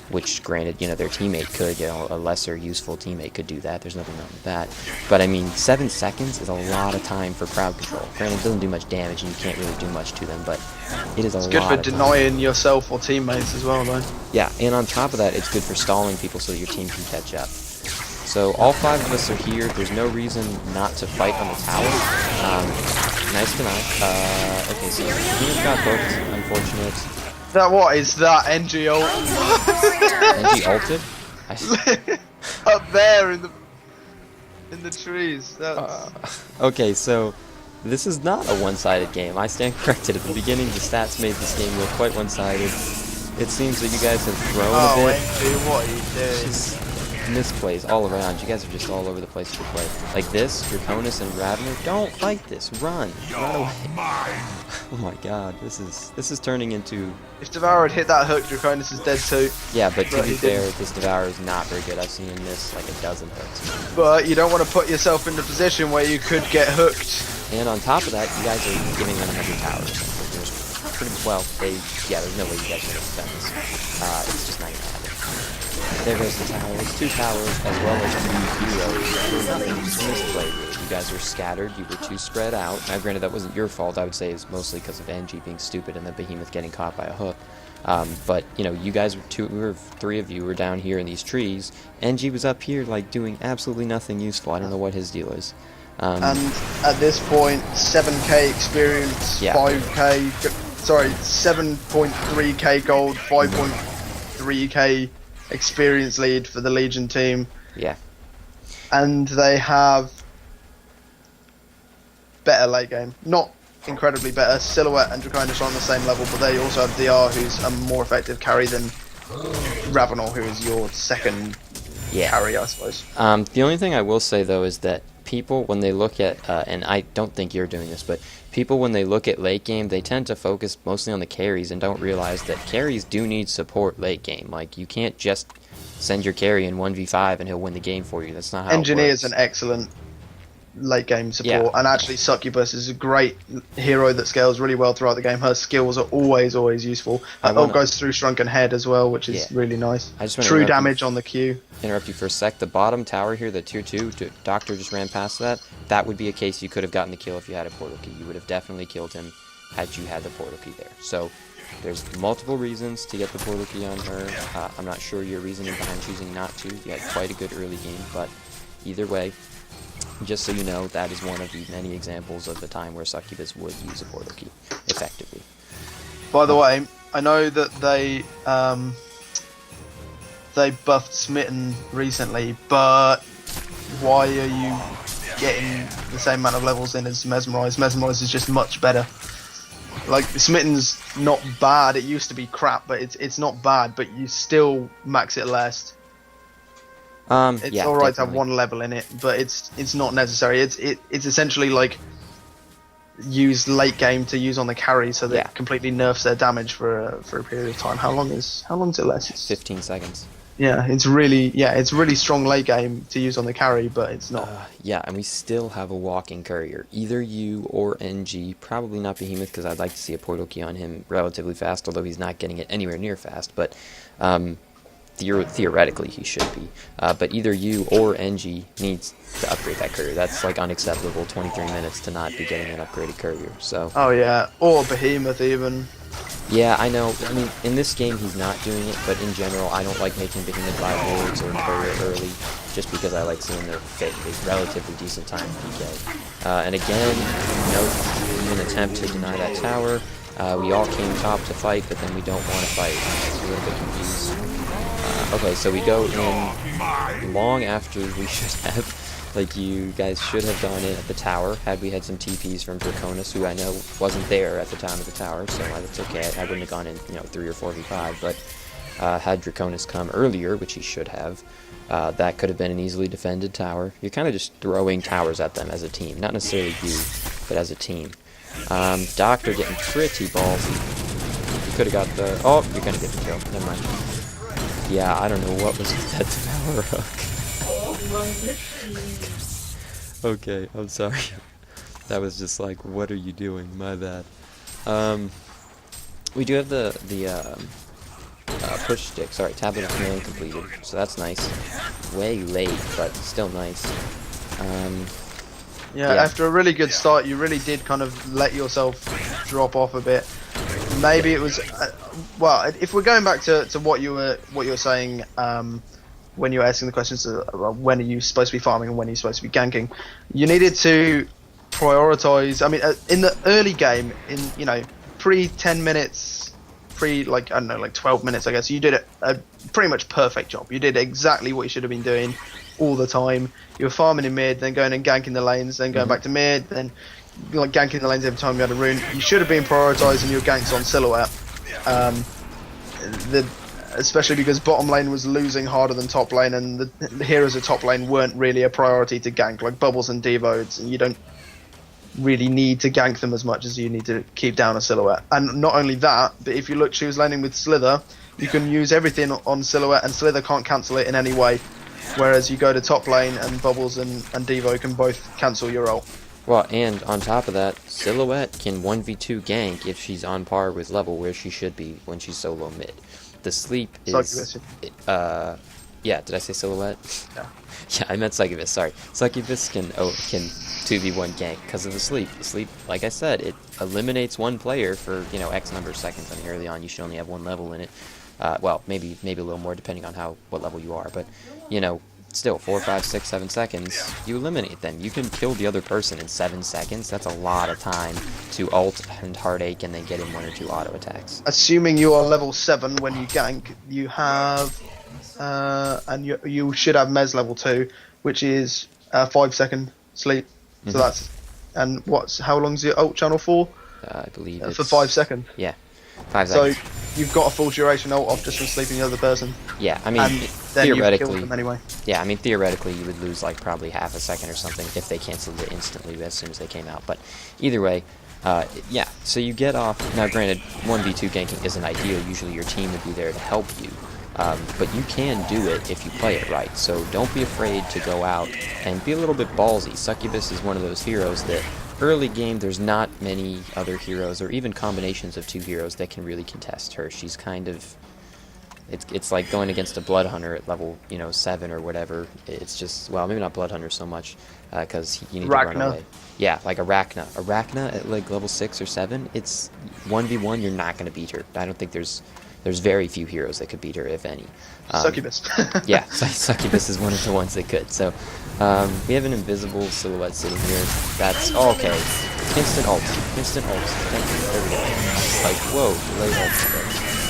[SPEAKER 1] which, granted, their teammate could, a lesser useful teammate could do that. There's nothing wrong with that. But, I mean, 7 seconds is a lot of time for crowd control. Granted, it doesn't do much damage, and you can't really do much to them, but it is a lot of time.
[SPEAKER 2] It's good for denying yourself or teammates as well, though.
[SPEAKER 1] Yeah, and on top of that, it's good for stalling people so that your team can catch up. So, all 5 of us are here. There's no reason not to fight on the tower. Nice deny. Okay, so he got hooked, unfortunate.
[SPEAKER 2] What is that, NG ult?
[SPEAKER 1] NG ulted?
[SPEAKER 2] Up there in the trees.
[SPEAKER 1] Okay, so this is not a one-sided game. I stand corrected. At the beginning, the stats made this game look quite one-sided. It seems that you guys have thrown a bit.
[SPEAKER 2] NG, what are you doing?
[SPEAKER 1] Just misplays all around. You guys are just all over the place with the play. Like this, Draconis and Ravener. Don't fight this. Run away. Oh my god, this is turning into.
[SPEAKER 2] If Devourer had hit that hook, Draconis is dead too.
[SPEAKER 1] Yeah, but to be fair, this Devourer is not very good. I've seen him miss like a dozen hooks.
[SPEAKER 2] But you don't want to put yourself in the position where you could get hooked.
[SPEAKER 1] And on top of that, you guys are giving them 100 towers. There's no way you guys can defend this. It's just not gonna happen. There goes the towers. 2 towers as well as 2 heroes. For nothing, just a misplay, really. You guys were scattered. You were too spread out. Now, granted, that wasn't your fault. I would say it's mostly because of NG being stupid and the behemoth getting caught by a hook. But, you know, you guys were 3 of you were down here in these trees. NG was up here, like, doing absolutely nothing useful. I don't know what his deal is.
[SPEAKER 2] And at this point, 7k experience,
[SPEAKER 1] Yeah.
[SPEAKER 2] 5k, sorry, 7.3k gold, 5.3k experience lead for the Legion team.
[SPEAKER 1] Yeah.
[SPEAKER 2] And they have better late game. Not incredibly better. Silhouette and Draconis are on the same level, but they also have DR, who's a more effective carry than Ravenel, who is your second carry, I suppose.
[SPEAKER 1] The only thing I will say, though, is that people, when they look at, and I don't think you're doing this, but people, when they look at late game, they tend to focus mostly on the carries and don't realize that carries do need support late game. Like, you can't just send your carry in 1v5 and he'll win the game for you. That's not how
[SPEAKER 2] Engineer
[SPEAKER 1] it
[SPEAKER 2] is
[SPEAKER 1] works.
[SPEAKER 2] an excellent late game support, and actually Succubus is a great hero that scales really well throughout the game. Her skills are always useful. Her ult goes through Shrunken Head as well, which is really nice.
[SPEAKER 1] I just wanna
[SPEAKER 2] True damage on the Q.
[SPEAKER 1] Interrupt you for a sec. The bottom tower here, the tier 2, Doctor just ran past that. That would be a case you could have gotten the kill if you had a portal key. You would have definitely killed him had you had the portal key there. So there's multiple reasons to get the portal key on her. I'm not sure your reasoning behind choosing not to. You had quite a good early game, but either way, just so you know, that is one of the many examples of the time where Succubus would use a portal key effectively.
[SPEAKER 2] By the way, I know that they buffed Smitten recently, but why are you getting the same amount of levels in as Mesmerize? Mesmerize is just much better. Like, Smitten's not bad. It used to be crap, but it's not bad. But you still max it last. It's
[SPEAKER 1] yeah,
[SPEAKER 2] alright to have
[SPEAKER 1] definitely.
[SPEAKER 2] 1 level in it, but it's not necessary. It's essentially like use late game to use on the carry, so that it completely nerfs their damage for a period of time. How long does it last? It's
[SPEAKER 1] 15 seconds.
[SPEAKER 2] Yeah, it's really strong late game to use on the carry, but it's not.
[SPEAKER 1] Yeah, and we still have a walking courier. Either you or NG, probably not Behemoth, because I'd like to see a portal key on him relatively fast, although he's not getting it anywhere near fast, but theoretically he should be. But either you or NG needs to upgrade that courier. That's like unacceptable, 23 minutes to not be getting an upgraded courier. So.
[SPEAKER 2] Oh yeah, or Behemoth even.
[SPEAKER 1] Yeah, I know. I mean, in this game he's not doing it, but in general I don't like making Behemoth buy wards or courier early, just because I like seeing their relatively decent time PK. And again, no even attempt to deny that tower. We all came top to fight, but then we don't want to fight. It's a little bit confused. Okay, so we go in long after we should have. Like, you guys should have gone in at the tower had we had some TPs from Draconis, who I know wasn't there at the time of the tower, so that's okay. I wouldn't have gone in, 3 or 4v5, but had Draconis come earlier, which he should have, that could have been an easily defended tower. You're kind of just throwing towers at them as a team, not necessarily you, but as a team. Doctor getting pretty ballsy. You could have got the... Oh, you're going to get the kill. Never mind. Yeah, I don't know what was with that tower hook. Okay, I'm sorry. That was just like, what are you doing? My bad. We do have the push stick. Sorry, tablet of command completed. So that's nice. Way late, but still nice.
[SPEAKER 2] Yeah, after a really good start, you really did kind of let yourself drop off a bit. Maybe it was, well, if we're going back to what you were saying, when you were asking the questions of when are you supposed to be farming and when are you supposed to be ganking, you needed to prioritize. I mean, in the early game, in pre 10 minutes, like 12 minutes, I guess, you did a pretty much perfect job. You did exactly what you should have been doing all the time. You were farming in mid, then going and ganking the lanes, then going back to mid, then ganking the lanes every time you had a rune. You should have been prioritizing your ganks on Silhouette. Especially because bottom lane was losing harder than top lane, and the heroes of top lane weren't really a priority to gank, like Bubbles and Devodes, and you don't really need to gank them as much as you need to keep down a Silhouette. And not only that, but if you look, she was laning with Slither, you can use everything on Silhouette, and Slither can't cancel it in any way, whereas you go to top lane, and Bubbles and Devo can both cancel your ult.
[SPEAKER 1] Well, and on top of that, Silhouette can 1v2 gank if she's on par with level where she should be when she's solo mid. The sleep is Yeah, did I say silhouette?
[SPEAKER 2] Yeah.
[SPEAKER 1] Yeah, I meant Succubus, sorry. Succubus can 2v1 gank because of the sleep. The sleep, like I said, it eliminates one player for, you know, X number of seconds. I mean, early on, you should only have one level in it. Well, maybe a little more depending on what level you are, but, you know, still, 4, 5, 6, 7 seconds, you eliminate them. You can kill the other person in 7 seconds. That's a lot of time to ult and heartache and then get in 1 or 2 auto attacks.
[SPEAKER 2] Assuming you are level 7 when you gank, you have, and you should have Mez level 2, which is 5-second sleep. So that's, and how long's your ult channel for?
[SPEAKER 1] I believe it's...
[SPEAKER 2] For 5 seconds.
[SPEAKER 1] Yeah, 5 seconds.
[SPEAKER 2] So you've got a full duration ult off just from sleeping the other person.
[SPEAKER 1] Yeah, I mean,
[SPEAKER 2] and then
[SPEAKER 1] theoretically,
[SPEAKER 2] you've killed them anyway.
[SPEAKER 1] Yeah, I mean, theoretically, you would lose like probably half a second or something if they canceled it instantly as soon as they came out. But either way, yeah. So you get off. Now, granted, 1v2 ganking isn't ideal. Usually, your team would be there to help you, but you can do it if you play it right. So don't be afraid to go out and be a little bit ballsy. Succubus is one of those heroes that early game there's not many other heroes or even combinations of 2 heroes that can really contest her. She's kind of It's like going against a Blood Hunter at level, you know, 7 or whatever. It's just, well, maybe not Blood Hunter so much, because you need to run away. Yeah, like Arachna. Arachna at like level 6 or 7, it's 1v1, you're not going to beat her. I don't think there's very few heroes that could beat her, if any.
[SPEAKER 2] Succubus.
[SPEAKER 1] Yeah, Succubus is one of the ones that could. So, we have an invisible silhouette sitting here. That's, oh, okay. Instant ult. Instant ult. Thank you. There we go. It's like, whoa, delayed ult.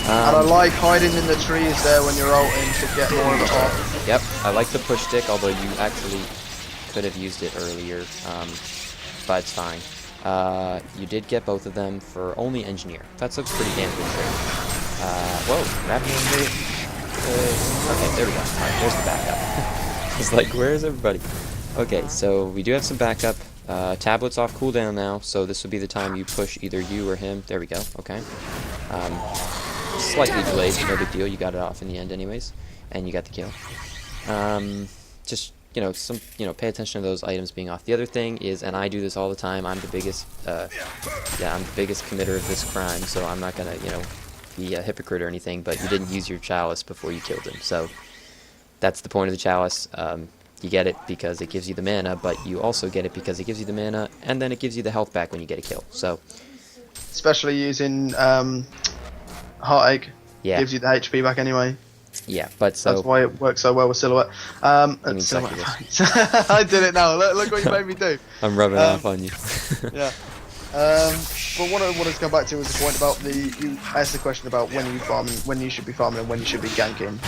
[SPEAKER 2] And I like hiding in the trees there when you're ulting to get more of it off.
[SPEAKER 1] Yep, I like the push stick, although you actually could have used it earlier, but it's fine. You did get both of them for only Engineer. That's a pretty damn good trade. Whoa, rapid okay, there we go. Alright, there's the backup. It's like, where's everybody? Okay, so we do have some backup. Tablet's off cooldown now, so this would be the time you push either you or him. There we go, okay. Slightly delayed, no big deal. You got it off in the end anyways, and you got the kill. Just, you know, pay attention to those items being off. The other thing is, and I do this all the time, I'm the biggest committer of this crime, so I'm not gonna, you know, be a hypocrite or anything, but you didn't use your chalice before you killed him, so that's the point of the chalice. You get it because it gives you the mana, but you also get it because it gives you the mana, and then it gives you the health back when you get a kill, so...
[SPEAKER 2] Especially using, Heartache,
[SPEAKER 1] yeah,
[SPEAKER 2] gives you the HP back anyway.
[SPEAKER 1] Yeah, but so...
[SPEAKER 2] That's why it works so well with Silhouette. Silhouette. I did it now, look what you made me do.
[SPEAKER 1] I'm rubbing off on you.
[SPEAKER 2] Yeah. But what I wanted to come back to was the point about you asked the question about when you should be farming and when you should be ganking.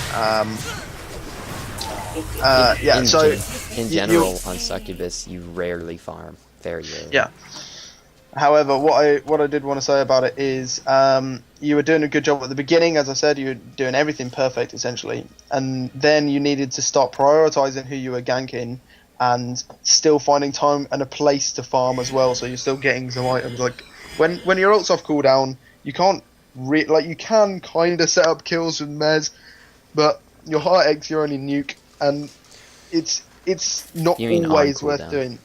[SPEAKER 1] In general, on Succubus, you rarely farm. Very rarely.
[SPEAKER 2] Yeah. However, what I did want to say about it is you were doing a good job at the beginning. As I said, you were doing everything perfect, essentially. And then you needed to start prioritizing who you were ganking and still finding time and a place to farm as well, so you're still getting some items. Like, when your ult's off cooldown, you can't... you can kind of set up kills with Mez, but your Heartache's your only nuke, and it's not always worth doing.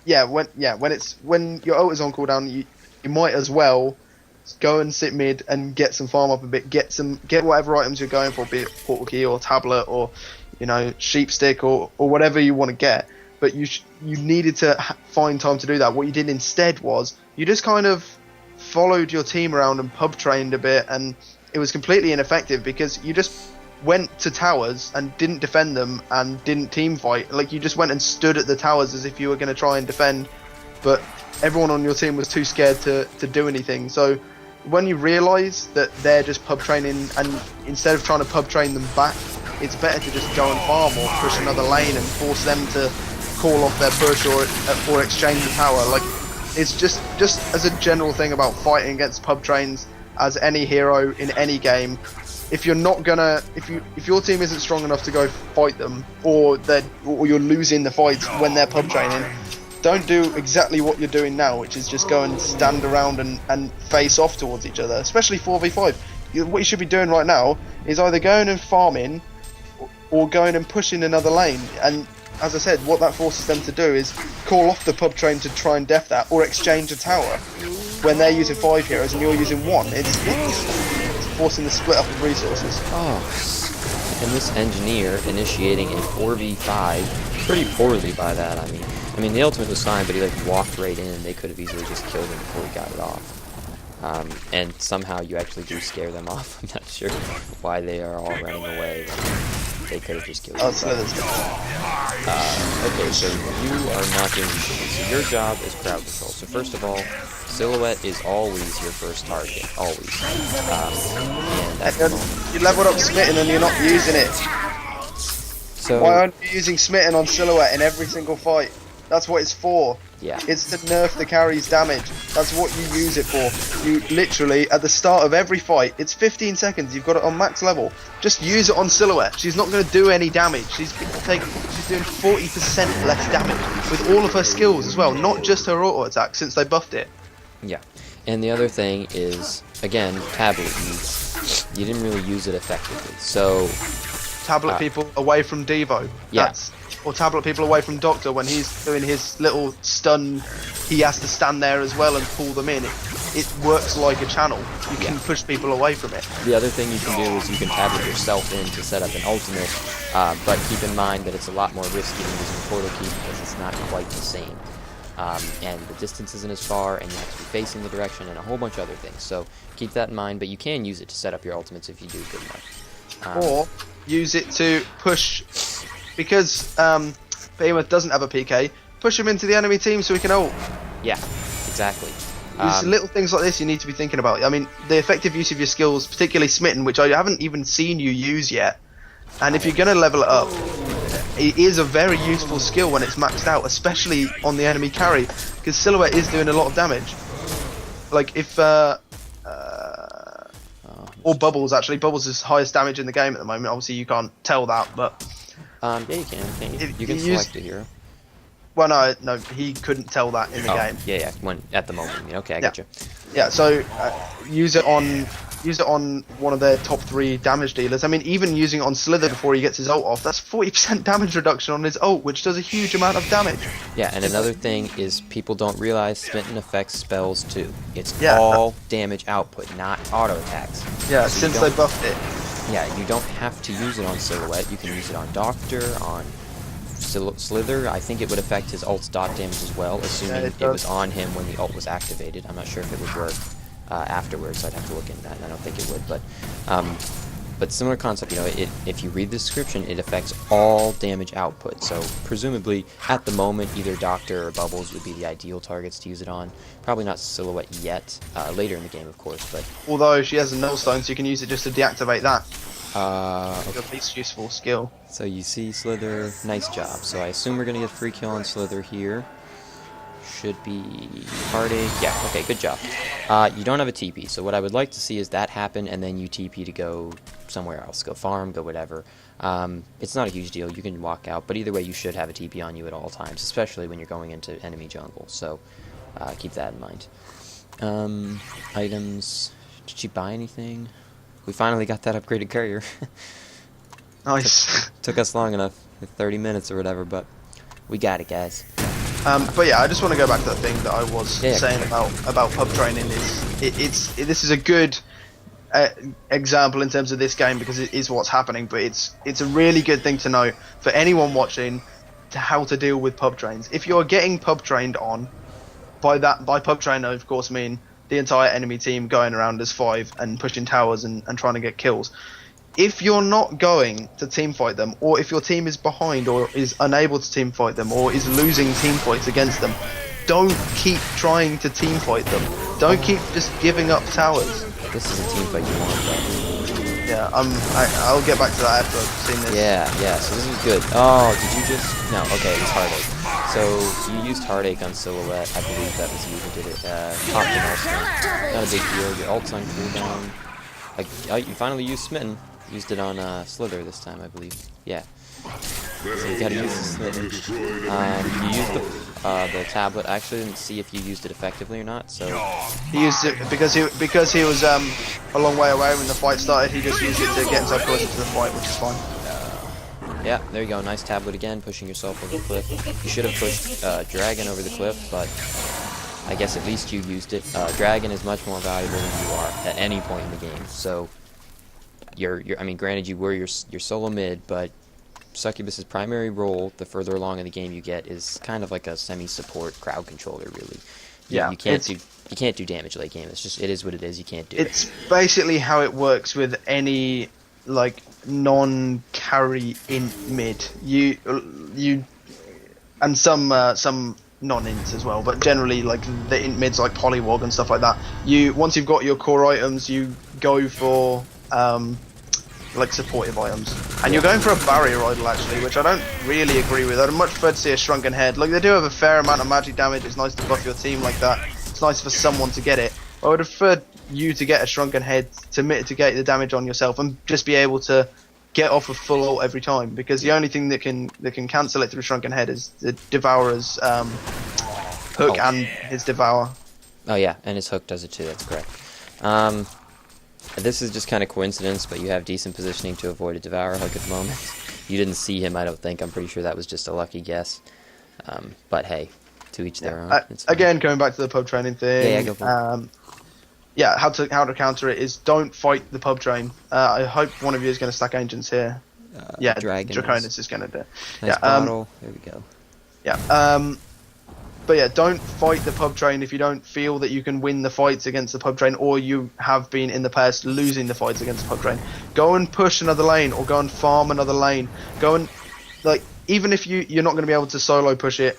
[SPEAKER 2] Yeah, when your ult is on cooldown, you might as well go and sit mid and get some farm up a bit, get whatever items you're going for, be it portal key or tablet or, you know, sheep stick or whatever you want to get. But you needed to find time to do that. What you did instead was you just kind of followed your team around and pub trained a bit, and it was completely ineffective because you just went to towers and didn't defend them and didn't team fight. Like, you just went and stood at the towers as if you were going to try and defend, but everyone on your team was too scared to do anything. So when you realise that they're just pub training, and instead of trying to pub train them back, it's better to just go and farm or push another lane and force them to call off their push or exchange the tower. Like, it's just as a general thing about fighting against pub trains, as any hero in any game, if you're not gonna, if your team isn't strong enough to go fight them, or you're losing the fights when they're pub training, don't do exactly what you're doing now, which is just go and stand around and face off towards each other, especially 4v5. What you should be doing right now is either going and farming or going and pushing another lane. And as I said, what that forces them to do is call off the pub train to try and def that, or exchange a tower when they're using 5 heroes and you're using 1. It's forcing the split up of resources.
[SPEAKER 1] Oh, And this engineer initiating a 4v5 pretty poorly by that. I mean the ultimate was fine, but he like walked right in and they could have easily just killed him before he got it off. And somehow you actually do scare them off. I'm not sure why they are all running away. They could have just killed him. Okay, so you are not doing anything. So your job is crowd control. So first of all, Silhouette is always your first target. Always. And
[SPEAKER 3] you leveled up Smitten and you're not using it.
[SPEAKER 1] So
[SPEAKER 3] why aren't you using Smitten on Silhouette in every single fight? That's what it's for.
[SPEAKER 1] Yeah.
[SPEAKER 3] It's to nerf the carry's damage. That's what you use it for. You literally, at the start of every fight, it's 15 seconds, you've got it on max level. Just use it on Silhouette. She's not going to do any damage. She's doing 40% less damage with all of her skills as well, not just her auto attack since they buffed it.
[SPEAKER 1] Yeah. And the other thing is, again, tablet use. You didn't really use it effectively. So
[SPEAKER 2] tablet people away from Devo.
[SPEAKER 1] Yeah.
[SPEAKER 2] Or tablet people away from Doctor when he's doing his little stun. He has to stand there as well and pull them in. It works like a channel. You can push people away from it.
[SPEAKER 1] The other thing you can do is you can tablet yourself in to set up an ultimate, but keep in mind that it's a lot more risky than using Portal Key because it's not quite the same. And the distance isn't as far, and you have to be facing the direction, and a whole bunch of other things. So keep that in mind, but you can use it to set up your ultimates if you do good enough.
[SPEAKER 2] Or use it to push, because Behemoth doesn't have a PK, push him into the enemy team so he can ult.
[SPEAKER 1] Yeah, exactly.
[SPEAKER 2] There's little things like this you need to be thinking about. I mean, the effective use of your skills, particularly Smitten, which I haven't even seen you use yet, and if you're going to level it up, it is a very useful skill when it's maxed out, especially on the enemy carry, because Silhouette is doing a lot of damage. Like if or Bubbles, actually. Bubbles is highest damage in the game at the moment. Obviously you can't tell that, but
[SPEAKER 1] yeah, you can. You can select a hero.
[SPEAKER 2] Well, no, he couldn't tell that in the game.
[SPEAKER 1] Yeah, when at the moment. Okay, I got you.
[SPEAKER 2] Yeah, so use it on one of their top 3 damage dealers. I mean, even using it on Slither before he gets his ult off, that's 40% damage reduction on his ult, which does a huge amount of damage.
[SPEAKER 1] Yeah, and another thing is people don't realize Smitten affects spells too. It's all damage output, not auto attacks.
[SPEAKER 2] Yeah,
[SPEAKER 1] so
[SPEAKER 2] since they buffed it.
[SPEAKER 1] Yeah, you don't have to use it on Silhouette. You can use it on Doctor, on Slither. I think it would affect his ult's dot damage as well, assuming it was on him when the ult was activated. I'm not sure if it would work afterwards. I'd have to look into that, and I don't think it would. But similar concept. You know, if you read the description, it affects all damage output. So presumably, at the moment, either Doctor or Bubbles would be the ideal targets to use it on. Probably not Silhouette yet. Later in the game, of course. But
[SPEAKER 2] although she has a null stone, so you can use it just to deactivate that.
[SPEAKER 1] Okay.
[SPEAKER 2] Your least useful skill.
[SPEAKER 1] So you see Slither, nice job. So I assume we're gonna get free kill on Slither here. Should be Heartache. Yeah, okay, good job. You don't have a TP, so what I would like to see is that happen, and then you TP to go somewhere else. Go farm, go whatever. It's not a huge deal, you can walk out, but either way you should have a TP on you at all times, especially when you're going into enemy jungle, so keep that in mind. Items, did you buy anything? We finally got that upgraded courier.
[SPEAKER 2] Nice.
[SPEAKER 1] Took us long enough, 30 minutes or whatever, but we got it, guys.
[SPEAKER 2] But yeah, I just want to go back to the thing that I was saying about pub training. This is a good example in terms of this game because it is what's happening. But it's a really good thing to know for anyone watching how to deal with pub trains. If you're getting pub trained on, by pub train I of course mean the entire enemy team going around as 5 and pushing towers and trying to get kills. If you're not going to teamfight them, or if your team is behind or is unable to teamfight them, or is losing team fights against them, don't keep trying to teamfight them. Don't keep just giving up towers.
[SPEAKER 1] This is a teamfight you want, though.
[SPEAKER 2] Yeah, I'll get back to that after I've seen this.
[SPEAKER 1] Yeah, so this is good. Oh, did you just... No, okay, it's Heartache. So, you used Heartache on Silhouette. I believe that was you who did it. Popped an ult. Not a big deal. Your ult's on cooldown. You finally used Smitten. Used it on Slither this time, I believe. Yeah. So you gotta use the Slither. You used the tablet. I actually didn't see if you used it effectively or not, so...
[SPEAKER 2] He used it because he was a long way away when the fight started. He just used it to get himself closer to the fight, which is fine.
[SPEAKER 1] Yeah, there you go. Nice tablet again, pushing yourself over the cliff. You should have pushed Dragon over the cliff, but I guess at least you used it. Dragon is much more valuable than you are at any point in the game, so... I mean, granted, you were your solo mid, but Succubus's primary role, the further along in the game you get, is kind of like a semi-support crowd controller, really. You can't do damage late game. It is what it is. You can't do it.
[SPEAKER 2] It's basically how it works with any like non-carry int mid. You and some non-ints as well, but generally like the int mids like Polywog and stuff like that. Once you've got your core items, you go for like supportive items, and you're going for a barrier idol actually, which I don't really agree with. I'd much prefer to see a shrunken head. Like, they do have a fair amount of magic damage. It's nice to buff your team like that. It's nice for someone to get it. I would have preferred you to get a shrunken head to mitigate the damage on yourself and just be able to get off a full ult every time, because the only thing that can cancel it through shrunken head is the Devourer's hook and his Devour.
[SPEAKER 1] Oh yeah, and his hook does it too. That's correct. This is just kind of coincidence, but you have decent positioning to avoid a Devourer hook at the moment. You didn't see him, I don't think. I'm pretty sure that was just a lucky guess. But hey, to each their own.
[SPEAKER 2] Again, going back to the pub training thing.
[SPEAKER 1] Yeah, go for it.
[SPEAKER 2] How to counter it is don't fight the pub train. I hope one of you is going to stack ancients here. Draconis is going to do.
[SPEAKER 1] Nice bottle. There we go.
[SPEAKER 2] But yeah, don't fight the pub train if you don't feel that you can win the fights against the pub train, or you have been in the past losing the fights against the pub train. Go and push another lane, or go and farm another lane. Go and, like, even if you're not going to be able to solo push it,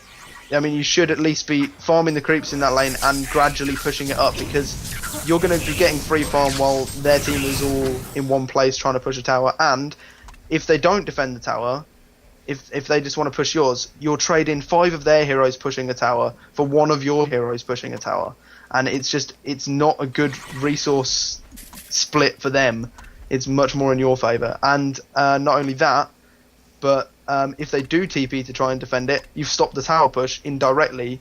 [SPEAKER 2] I mean, you should at least be farming the creeps in that lane and gradually pushing it up, because you're going to be getting free farm while their team is all in one place trying to push a tower. And if they don't defend the tower, if they just want to push yours, you'll trade in 5 of their heroes pushing a tower for 1 of your heroes pushing a tower. And it's not a good resource split for them. It's much more in your favour. And not only that, but if they do TP to try and defend it, you've stopped the tower push indirectly.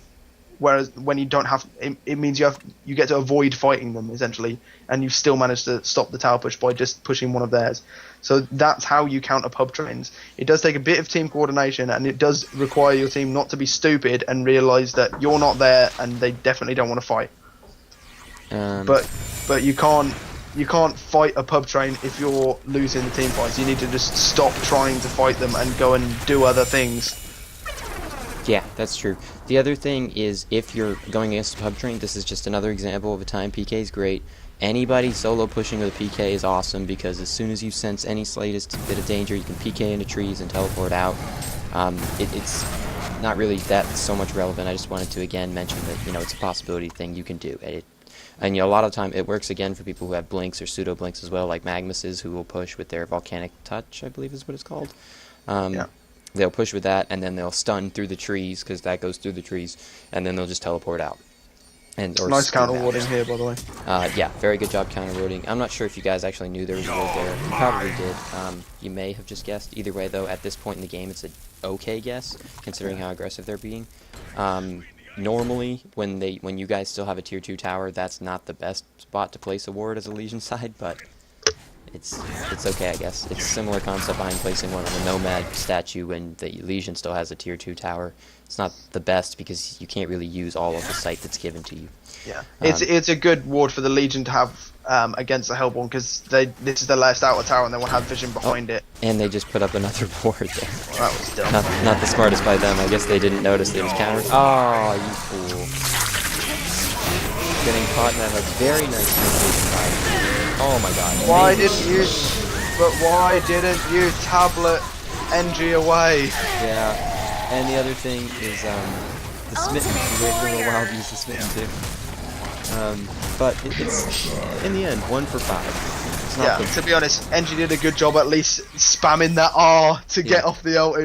[SPEAKER 2] Whereas when you don't have, it means you get to avoid fighting them essentially, and you've still managed to stop the tower push by just pushing one of theirs. So that's how you counter pub trains. It does take a bit of team coordination, and it does require your team not to be stupid and realise that you're not there, and they definitely don't want to fight. But you can't fight a pub train if you're losing the team fights. You need to just stop trying to fight them and go and do other things.
[SPEAKER 1] Yeah, that's true. The other thing is, if you're going against a pub train, this is just another example of a time PK is great. Anybody solo pushing with a PK is awesome, because as soon as you sense any slightest bit of danger, you can PK into trees and teleport out. It's not really that so much relevant. I just wanted to again mention that it's a possibility thing you can do. And a lot of the time it works again for people who have blinks or pseudo blinks as well, like Magnuses, who will push with their volcanic touch, I believe is what it's called. They'll push with that, and then they'll stun through the trees, because that goes through the trees, and then they'll just teleport out.
[SPEAKER 2] Nice counter warding here, by the way.
[SPEAKER 1] Yeah, very good job counter warding. I'm not sure if you guys actually knew there was a ward there. You probably did. You may have just guessed. Either way, though, at this point in the game, it's an okay guess, considering how aggressive they're being. Normally, when you guys still have a tier 2 tower, that's not the best spot to place a ward as a Legion side, but it's okay, I guess. It's a similar concept behind placing one on the Nomad statue when the Legion still has a tier 2 tower. It's not the best because you can't really use all of the sight that's given to you.
[SPEAKER 2] Yeah, it's a good ward for the Legion to have against the Hellborn, because this is the last outer tower and they won't have vision behind it.
[SPEAKER 1] And they just put up another ward there.
[SPEAKER 2] Well, that was dumb.
[SPEAKER 1] Not the smartest by them. I guess they didn't notice it was countered. Oh, you fool. Getting caught in that very nice rotation. Oh my god.
[SPEAKER 2] Why didn't you tablet NG away?
[SPEAKER 1] Yeah. And the other thing is the smitten. You wait for a little while to use the smitten too. But it's in the end 1 for 5. It's not
[SPEAKER 2] to be honest, NG did a good job at least spamming that R to get off the ult.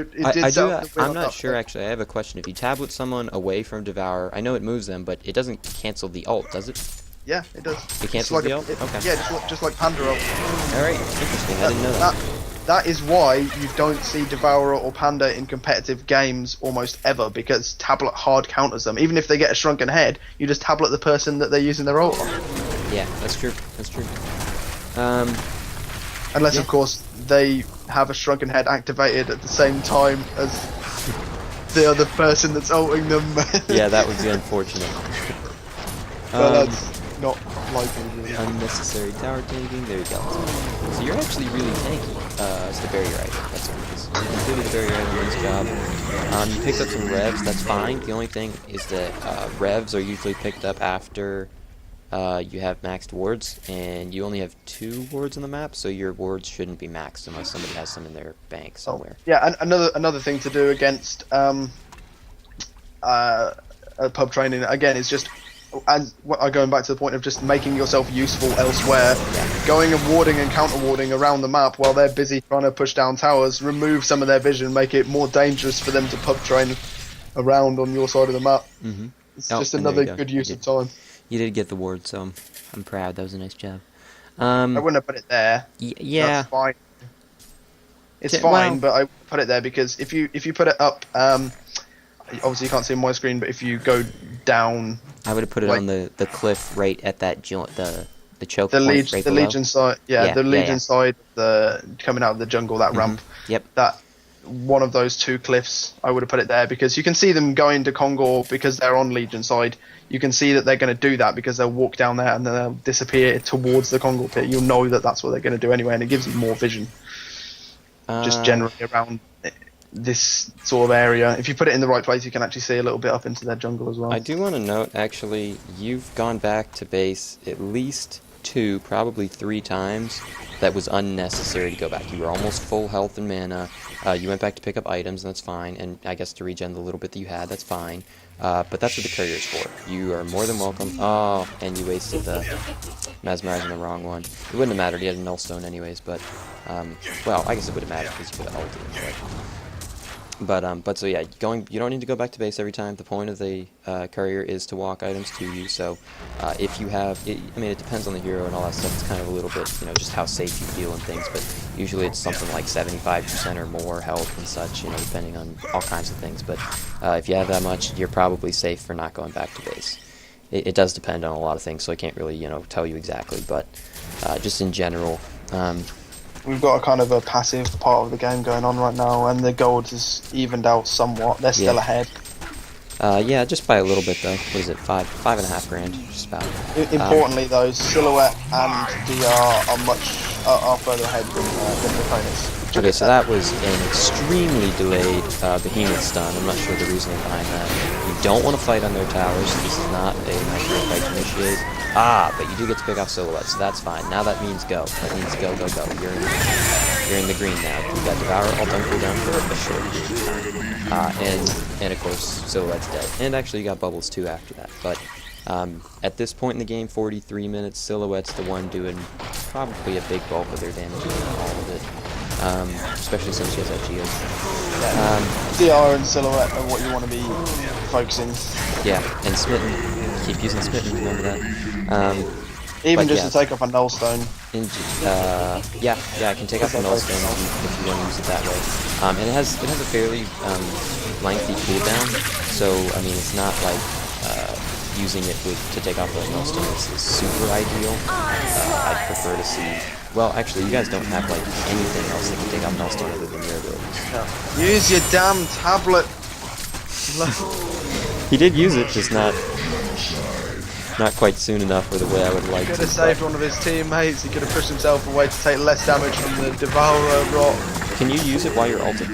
[SPEAKER 1] I'm not sure actually. I have a question. If you tablet someone away from Devour, I know it moves them, but it doesn't cancel the ult, does it?
[SPEAKER 2] Yeah, it does.
[SPEAKER 1] It cancels the ult? Okay.
[SPEAKER 2] Yeah, just like Panda ult.
[SPEAKER 1] Alright, interesting. I didn't know that.
[SPEAKER 2] That is why you don't see Devourer or Panda in competitive games almost ever, because tablet hard counters them. Even if they get a shrunken head, you just tablet the person that they're using their ult on.
[SPEAKER 1] Yeah, that's true. That's true.
[SPEAKER 2] Unless, of course, they have a shrunken head activated at the same time as the other person that's ulting them.
[SPEAKER 1] Yeah, that would be unfortunate.
[SPEAKER 3] not locally really.
[SPEAKER 1] Unnecessary tower taking. There you go. So you're actually really tanky. It's the barrier item. That's what it is. You completed the barrier item. Nice job. You picked up some revs. That's fine. The only thing is that revs are usually picked up after you have maxed wards, and you only have 2 wards on the map, so your wards shouldn't be maxed unless somebody has some in their bank somewhere.
[SPEAKER 3] Yeah, and another thing to do against pub training again is just going back to the point of just making yourself useful elsewhere. Going and warding and counter warding around the map while they're busy trying to push down towers, remove some of their vision, make it more dangerous for them to pub train around on your side of the map. It's just another good use of time.
[SPEAKER 1] You did get the ward, so I'm proud. That was a nice job.
[SPEAKER 3] I wouldn't have put it there.
[SPEAKER 1] Yeah.
[SPEAKER 3] That's fine. It's fine, but I put it there because if you put it up, obviously you can't see my screen, but if you go down,
[SPEAKER 1] I would have put it on the cliff right at that joint, the choke
[SPEAKER 2] the
[SPEAKER 1] point right below.
[SPEAKER 2] Legion side, the Legion side, coming out of the jungle, that ramp.
[SPEAKER 1] Yep.
[SPEAKER 2] That one of those 2 cliffs, I would have put it there because you can see them going to Kongor because they're on Legion side. You can see that they're going to do that because they'll walk down there and then they'll disappear towards the Kongor pit. You'll know that that's what they're going to do anyway, and it gives you more vision. Just generally around this sort of area. If you put it in the right place, you can actually see a little bit up into their jungle as well.
[SPEAKER 1] I do want to note, actually, you've gone back to base at least 2, probably 3 times. That was unnecessary to go back. You were almost full health and mana. You went back to pick up items, and that's fine. And I guess to regen the little bit that you had, that's fine. But that's what the courier's for. You are more than welcome. Oh, and you wasted the mesmerizing the wrong one. It wouldn't have mattered. He had a null stone anyways, but well, I guess it would have mattered because you could have ulted him. But so yeah, you don't need to go back to base every time. The point of the courier is to walk items to you. So if you have, I mean, it depends on the hero and all that stuff. It's kind of a little bit, just how safe you feel and things. But usually it's something like 75% or more health and such, depending on all kinds of things. But if you have that much, you're probably safe for not going back to base. It does depend on a lot of things, so I can't really, tell you exactly. But just in general.
[SPEAKER 2] We've got a kind of a passive part of the game going on right now, and the gold is evened out somewhat. They're still ahead.
[SPEAKER 1] Yeah, just by a little bit though. What is it? 5.5 grand, just about.
[SPEAKER 2] Importantly, though, Silhouette and DR are further ahead than the opponents.
[SPEAKER 1] Okay, so that was an extremely delayed behemoth stun. I'm not sure the reasoning behind that. You don't want to fight on their towers. This is not a nightmare fight to initiate. But you do get to pick off Silhouette, so that's fine. Now that means go. That means go, go, go. You're in the green now. You got Devour ult on cooldown for a short period of time. And of course, Silhouette's dead. And actually, you got Bubbles too after that. But at this point in the game, 43 minutes, Silhouette's the one doing probably a big bulk of their damage, all of it. Especially since she has that Geode.
[SPEAKER 2] DR and Silhouette are what you want to be focusing.
[SPEAKER 1] Yeah, and Smitten. Keep using Smitten, remember that.
[SPEAKER 2] Even just to take off a null stone.
[SPEAKER 1] Yeah, I can take off a null stone if you want to use it that way. And it has a fairly lengthy cooldown, so I mean it's not like using it to take off a null stone is super ideal. I'd prefer to see. Well, actually, you guys don't have like anything else that can take off null stone other than your abilities.
[SPEAKER 2] No. Use your damn tablet.
[SPEAKER 1] He did use it, just not quite soon enough or the way I would like to.
[SPEAKER 2] He could have saved one of his teammates. He could have pushed himself away to take less damage from the Devourer rot.
[SPEAKER 1] Can you use it while you're ulted?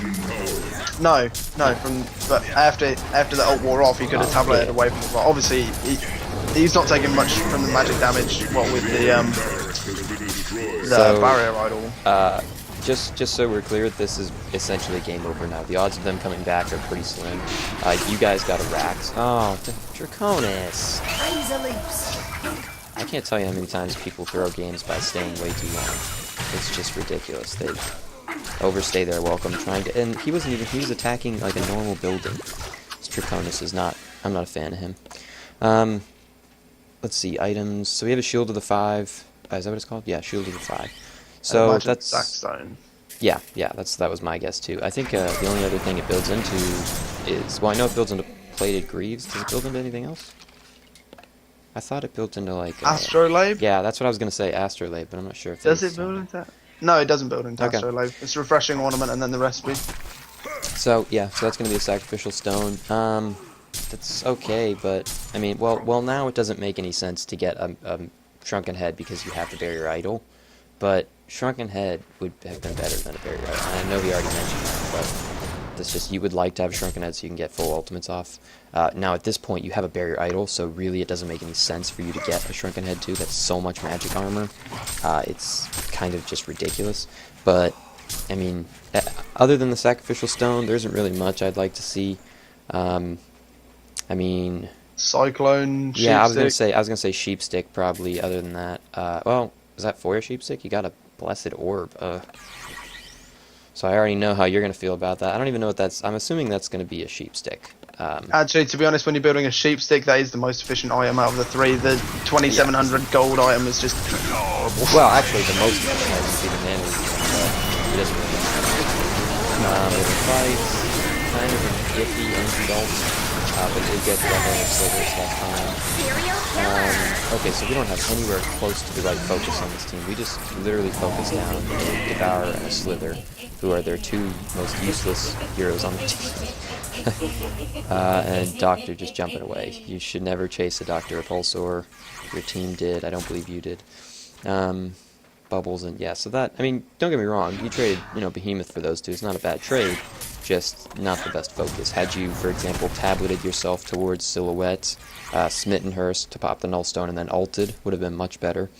[SPEAKER 2] No. But after the ult wore off, he could have tableted away from the rot. Obviously, he's not taking much from the magic damage. With the barrier idol.
[SPEAKER 1] Just so we're clear, this is essentially game over now. The odds of them coming back are pretty slim. You guys got a Rax. Oh, Draconis. I can't tell you how many times people throw games by staying way too long. It's just ridiculous. They overstay their welcome trying to... And he was attacking like a normal building. This Draconis is not... I'm not a fan of him. Let's see, items. So we have a Shield of the 5. Is that what it's called? Yeah, Shield of the 5. So that's
[SPEAKER 2] Sackstone.
[SPEAKER 1] Yeah, that was my guess too. I think the only other thing it builds into is, well, I know it builds into plated greaves. Does it build into anything else? I thought it built into like
[SPEAKER 2] Astrolabe.
[SPEAKER 1] Yeah, that's what I was gonna say, Astrolabe, but I'm not sure if
[SPEAKER 2] does it build into that. No, it doesn't build into Astrolabe. It's refreshing ornament and then the recipe.
[SPEAKER 1] So yeah, so that's gonna be a sacrificial stone. that's okay, but I mean, well, now it doesn't make any sense to get a Shrunken Head because you have the Barrier Idol, but Shrunken Head would have been better than a Barrier Idol. And I know he already mentioned that, but that's just, you would like to have a Shrunken Head so you can get full ultimates off. Now at this point you have a Barrier Idol, so really it doesn't make any sense for you to get a Shrunken Head too. That's so much magic armor. It's kind of just ridiculous. But I mean, other than the Sacrificial Stone, there isn't really much I'd like to see. I mean,
[SPEAKER 3] Cyclone.
[SPEAKER 1] yeah,
[SPEAKER 3] Sheepstick.
[SPEAKER 1] I was gonna say Sheepstick probably. Other than that, well, is that for your Sheepstick? You got a Blessed Orb. So I already know how you're gonna feel about that. I don't even know what that's. I'm assuming that's gonna be a Sheepstick.
[SPEAKER 3] Actually, to be honest, when you're building a sheepstick, that is the most efficient item out of the three. The 2700 gold item is just horrible.
[SPEAKER 1] Well, actually, the most efficient item is even Mana Legion, but it doesn't really matter. With fights, kind of an iffy engine ult. But it did get definitely slivers that time. Okay, so we don't have anywhere close to the right focus on this team. We just literally focus down a Devourer and a Slither, who are their two most useless heroes on the team. And Doctor just jumping away. You should never chase a Doctor Repulsor. Your team did. I don't believe you did. Bubbles and yeah, so that, I mean, don't get me wrong. You traded, Behemoth for those two. It's not a bad trade. Just not the best focus. Had you, for example, tableted yourself towards Silhouette, smitten her to pop the Nullstone, and then ulted, would have been much better.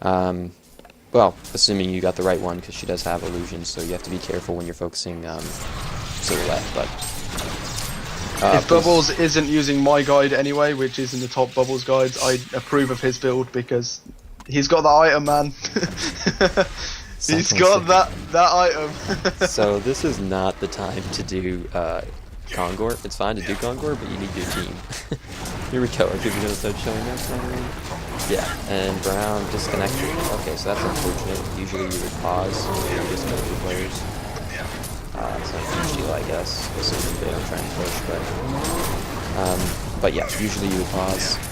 [SPEAKER 1] Well, assuming you got the right one, because she does have illusions, so you have to be careful when you're focusing Silhouette. But
[SPEAKER 3] if Bubbles isn't using my guide anyway, which is in the top Bubbles guides, I approve of his build because he's got the item, man. He's got that item.
[SPEAKER 1] So this is not the time to do Kongor. It's fine to do Kongor, but you need your team. Here we go. Are people going to start showing up? Yeah, and Brown disconnected. Okay, so that's unfortunate. Usually you would pause when you disconnect your players. It's not a huge deal, I guess, assuming they don't try and push, but yeah, usually you would pause. Do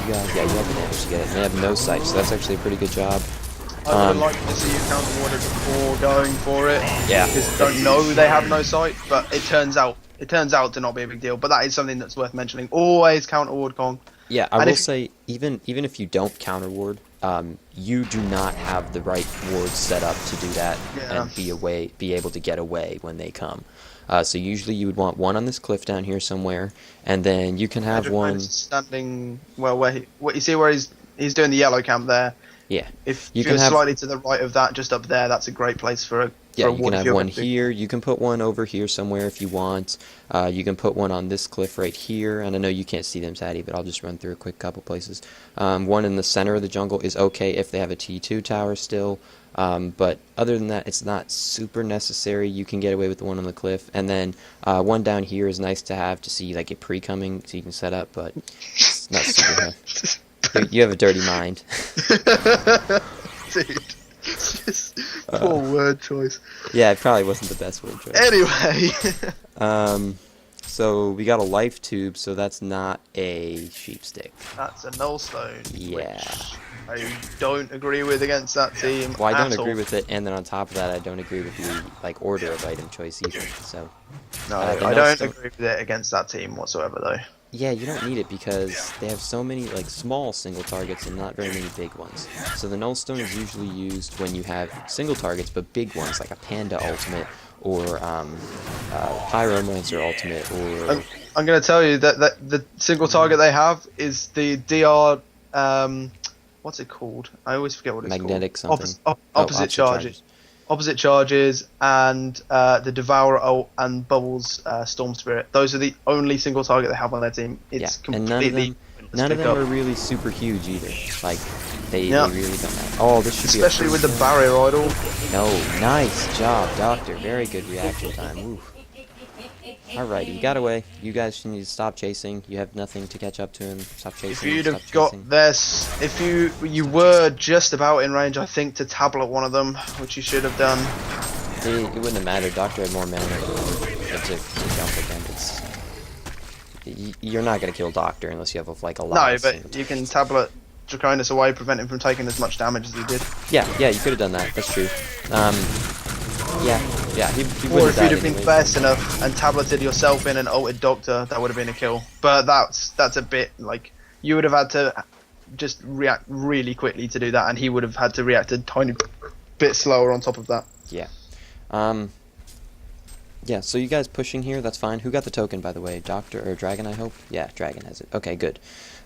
[SPEAKER 1] you guys? Yeah, you have the damage to get it. And they have no sight, so that's actually a pretty good job.
[SPEAKER 3] I would like to see you counter-warded before going for it.
[SPEAKER 1] Yeah.
[SPEAKER 3] Because don't know they have no sight, but it turns out to not be a big deal. But that is something that's worth mentioning. Always counter-ward Kong.
[SPEAKER 1] Yeah, I will say, even if you don't counter-ward, you do not have the right wards set up to do that and be able to get away when they come. So usually you would want one on this cliff down here somewhere, and then you can have one
[SPEAKER 3] standing what you see where he's doing the yellow camp there.
[SPEAKER 1] Yeah.
[SPEAKER 3] If you're slightly to the right of that, just up there, that's a great place for a
[SPEAKER 1] yeah, you can have one here. You can put one over here somewhere if you want. You can put one on this cliff right here. And I know you can't see them, Sadie, but I'll just run through a quick couple places. One in the center of the jungle is okay if they have a T2 tower still. But other than that, it's not super necessary. You can get away with the one on the cliff. And then one down here is nice to have to see like it pre-coming so you can set up, but it's not super You have a dirty mind.
[SPEAKER 3] Dude. Just poor word choice.
[SPEAKER 1] Yeah, it probably wasn't the best word choice.
[SPEAKER 3] Anyway.
[SPEAKER 1] So we got a life tube, so that's not a sheepstick.
[SPEAKER 3] That's a nullstone.
[SPEAKER 1] Yeah.
[SPEAKER 3] I don't agree with against that team.
[SPEAKER 1] Well, I don't agree with it, and then on top of that, I don't agree with the order of item choice either. So.
[SPEAKER 3] No, I don't agree with it against that team whatsoever, though.
[SPEAKER 1] Yeah, you don't need it because they have so many like small single targets and not very many big ones. So the Nullstone is usually used when you have single targets but big ones like a Panda ultimate or Pyromancer ultimate or...
[SPEAKER 3] I'm going to tell you that the single target they have is the DR... what's it called? I always forget what it's
[SPEAKER 1] Magnetic
[SPEAKER 3] called.
[SPEAKER 1] something.
[SPEAKER 3] Opposite charges. Opposite charges and the Devourer ult and Bubbles Storm Spirit. Those are the only single target they have on their team. It's completely
[SPEAKER 1] and none of them are really super huge either. Like they really don't have. Oh, this should
[SPEAKER 3] especially with the Barrier Idol.
[SPEAKER 1] No, nice job, Doctor. Very good reaction time. Ooh. Alright, he got away. You guys need to stop chasing. You have nothing to catch up to him. Stop chasing.
[SPEAKER 3] If you'd have got this, if you were just about in range, I think, to tablet one of them, which you should have done.
[SPEAKER 1] It wouldn't have mattered. Doctor had more mana to jump again. You're not going to kill Doctor unless you have like a lot.
[SPEAKER 3] No, but you can tablet Draconis away, prevent him from taking as much damage as he did.
[SPEAKER 1] Yeah, you could have done that. That's true. Yeah. Yeah, he
[SPEAKER 2] Or
[SPEAKER 1] would
[SPEAKER 2] if
[SPEAKER 1] have
[SPEAKER 2] you'd
[SPEAKER 1] died
[SPEAKER 2] have been
[SPEAKER 1] anyways.
[SPEAKER 2] fast enough and tableted yourself in and ulted Doctor, that would have been a kill. But that's a bit like you would have had to just react really quickly to do that, and he would have had to react a tiny bit slower on top of that.
[SPEAKER 1] Yeah. Yeah, so you guys pushing here, that's fine. Who got the token, by the way? Doctor or Dragon, I hope? Yeah, Dragon has it. Okay, good.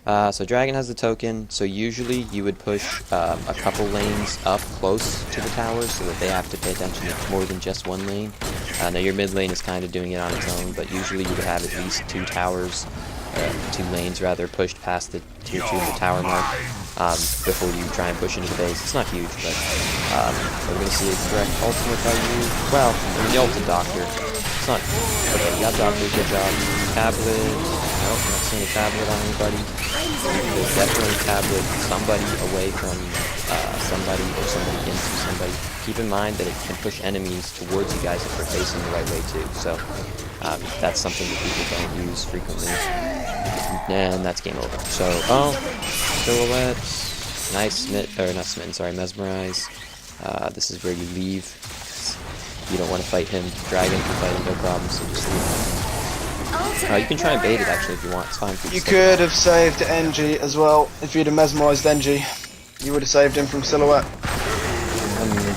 [SPEAKER 1] So Dragon has the token, so usually you would push a couple lanes up close to the towers so that they have to pay attention to more than just one lane. Now your mid lane is kind of doing it on its own, but usually you would have at least 2 towers, 2 lanes rather, pushed past the tier 2 of the tower mark before you try and push into the base. It's not huge, but we're going to see a direct ultimate by you. Well, I mean, the ultimate Doctor. It's not... Okay, you got Doctor, good job. Tablet... Nope, not seeing a tablet on anybody. There's definitely a tablet somebody away from somebody or somebody into somebody. Keep in mind that it can push enemies towards you guys if they're facing the right way too. So that's something that people don't use frequently. And that's game over. So, Silhouette. Nice Mesmerize. This is where you leave. You don't want to fight him. Dragon can fight him, no problem, so just leave him. You can try and bait it actually if you want. It's fine for you.
[SPEAKER 2] You could have saved NG as well if you'd have mesmerized NG. You would have saved him from Silhouette.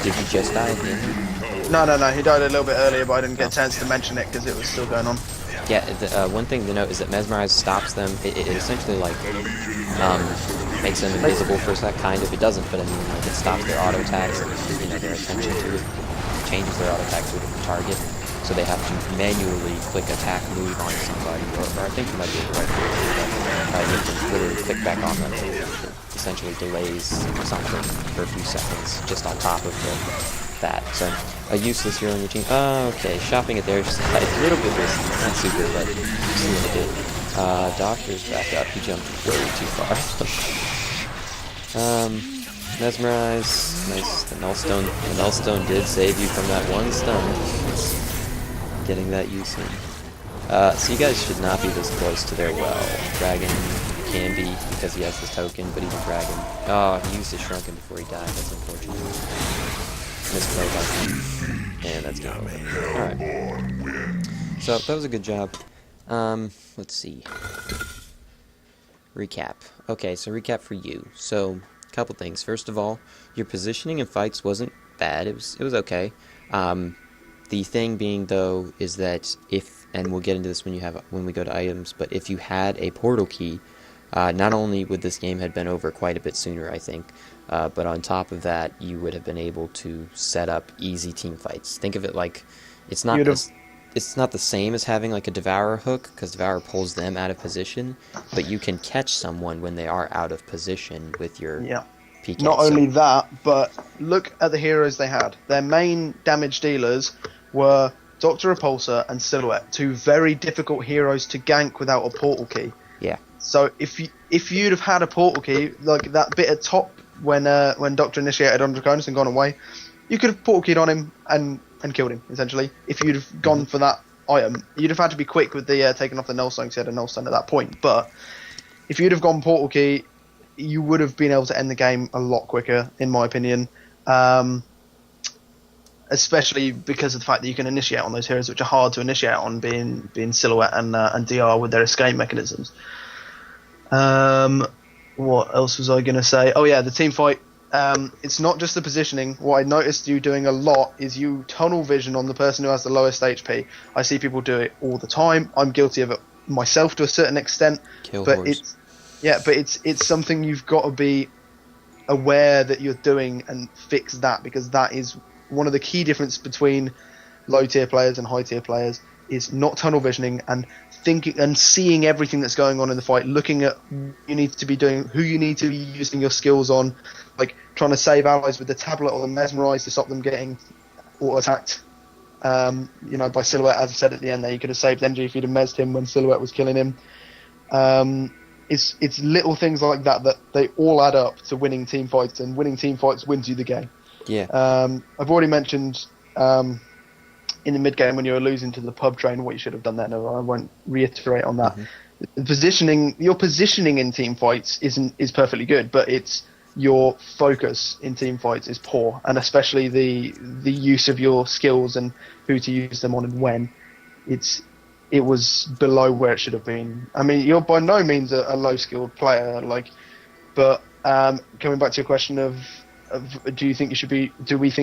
[SPEAKER 1] Did he just die again?
[SPEAKER 2] No. He died a little bit earlier, but I didn't get a chance to mention it because it was still going on.
[SPEAKER 1] Yeah, one thing to note is that Mesmerize stops them. It essentially like makes them invisible for a sec, kind of. It doesn't, but I mean, like, it stops their auto attacks and their attention to it. Changes their auto attack to a different target, so they have to manually click attack move on somebody, or I think it might be the right move, but you can literally click back on them. It essentially delays something for a few seconds just on top of that. So a useless hero on your team. Okay, shopping it there is a little bit risky, not super, but just a little bit. Doctor's back up. He jumped way too far. Mesmerize. Nice. The Nullstone did save you from that one stun. Getting that use in. So you guys should not be this close to their well. Dragon can be because he has this token, but even Dragon... Oh, he used his Shrunken before he died. That's unfortunate. Misplay by him. And that's game over. Alright. So, that was a good job. Let's see. Recap. Okay, so recap for you. So, a couple things. First of all, your positioning in fights wasn't bad. It was okay. The thing being, though, is that if, and we'll get into this when we go to items, but if you had a portal key, not only would this game have been over quite a bit sooner, I think, but on top of that, you would have been able to set up easy team fights. Think of it like it's not the same as having like a Devourer hook, because Devourer pulls them out of position, but you can catch someone when they are out of position with your PK.
[SPEAKER 2] Not only that, but look at the heroes they had. Their main damage dealers were Doctor Repulsor and Silhouette, 2 very difficult heroes to gank without a portal key.
[SPEAKER 1] Yeah.
[SPEAKER 2] So if you'd have had a portal key, like that bit at top when Doctor initiated on Draconis and gone away, you could have portal keyed on him and killed him, essentially. If you'd have gone for that item, you'd have had to be quick with the taking off the Nullstone because you had a Nullstone at that point. But if you'd have gone portal key, you would have been able to end the game a lot quicker, in my opinion. Especially because of the fact that you can initiate on those heroes, which are hard to initiate on, being Silhouette and DR with their escape mechanisms. What else was I going to say? Oh yeah, the team fight. It's not just the positioning. What I noticed you doing a lot is you tunnel vision on the person who has the lowest HP. I see people do it all the time. I'm guilty of it myself to a certain extent. It's something you've got to be aware that you're doing and fix that, because that is one of the key difference between low tier players and high tier players, is not tunnel visioning and thinking and seeing everything that's going on in the fight, looking at what you need to be doing, who you need to be using your skills on, like trying to save allies with the tablet or the mesmerize to stop them getting auto attacked. By Silhouette, as I said at the end there, you could have saved NG if you'd have mesmed him when Silhouette was killing him. It's little things like that they all add up to winning team fights, and winning team fights wins you the game.
[SPEAKER 1] Yeah.
[SPEAKER 2] I've already mentioned in the mid game when you were losing to the pub train what you should have done there. No, I won't reiterate on that. Mm-hmm. Your positioning in team fights is perfectly good, but it's
[SPEAKER 3] your focus in team fights is poor, and especially the use of your skills and who to use them on and when. It was below where it should have been. I mean, you're by no means a low skilled player, but coming back to your question of do we think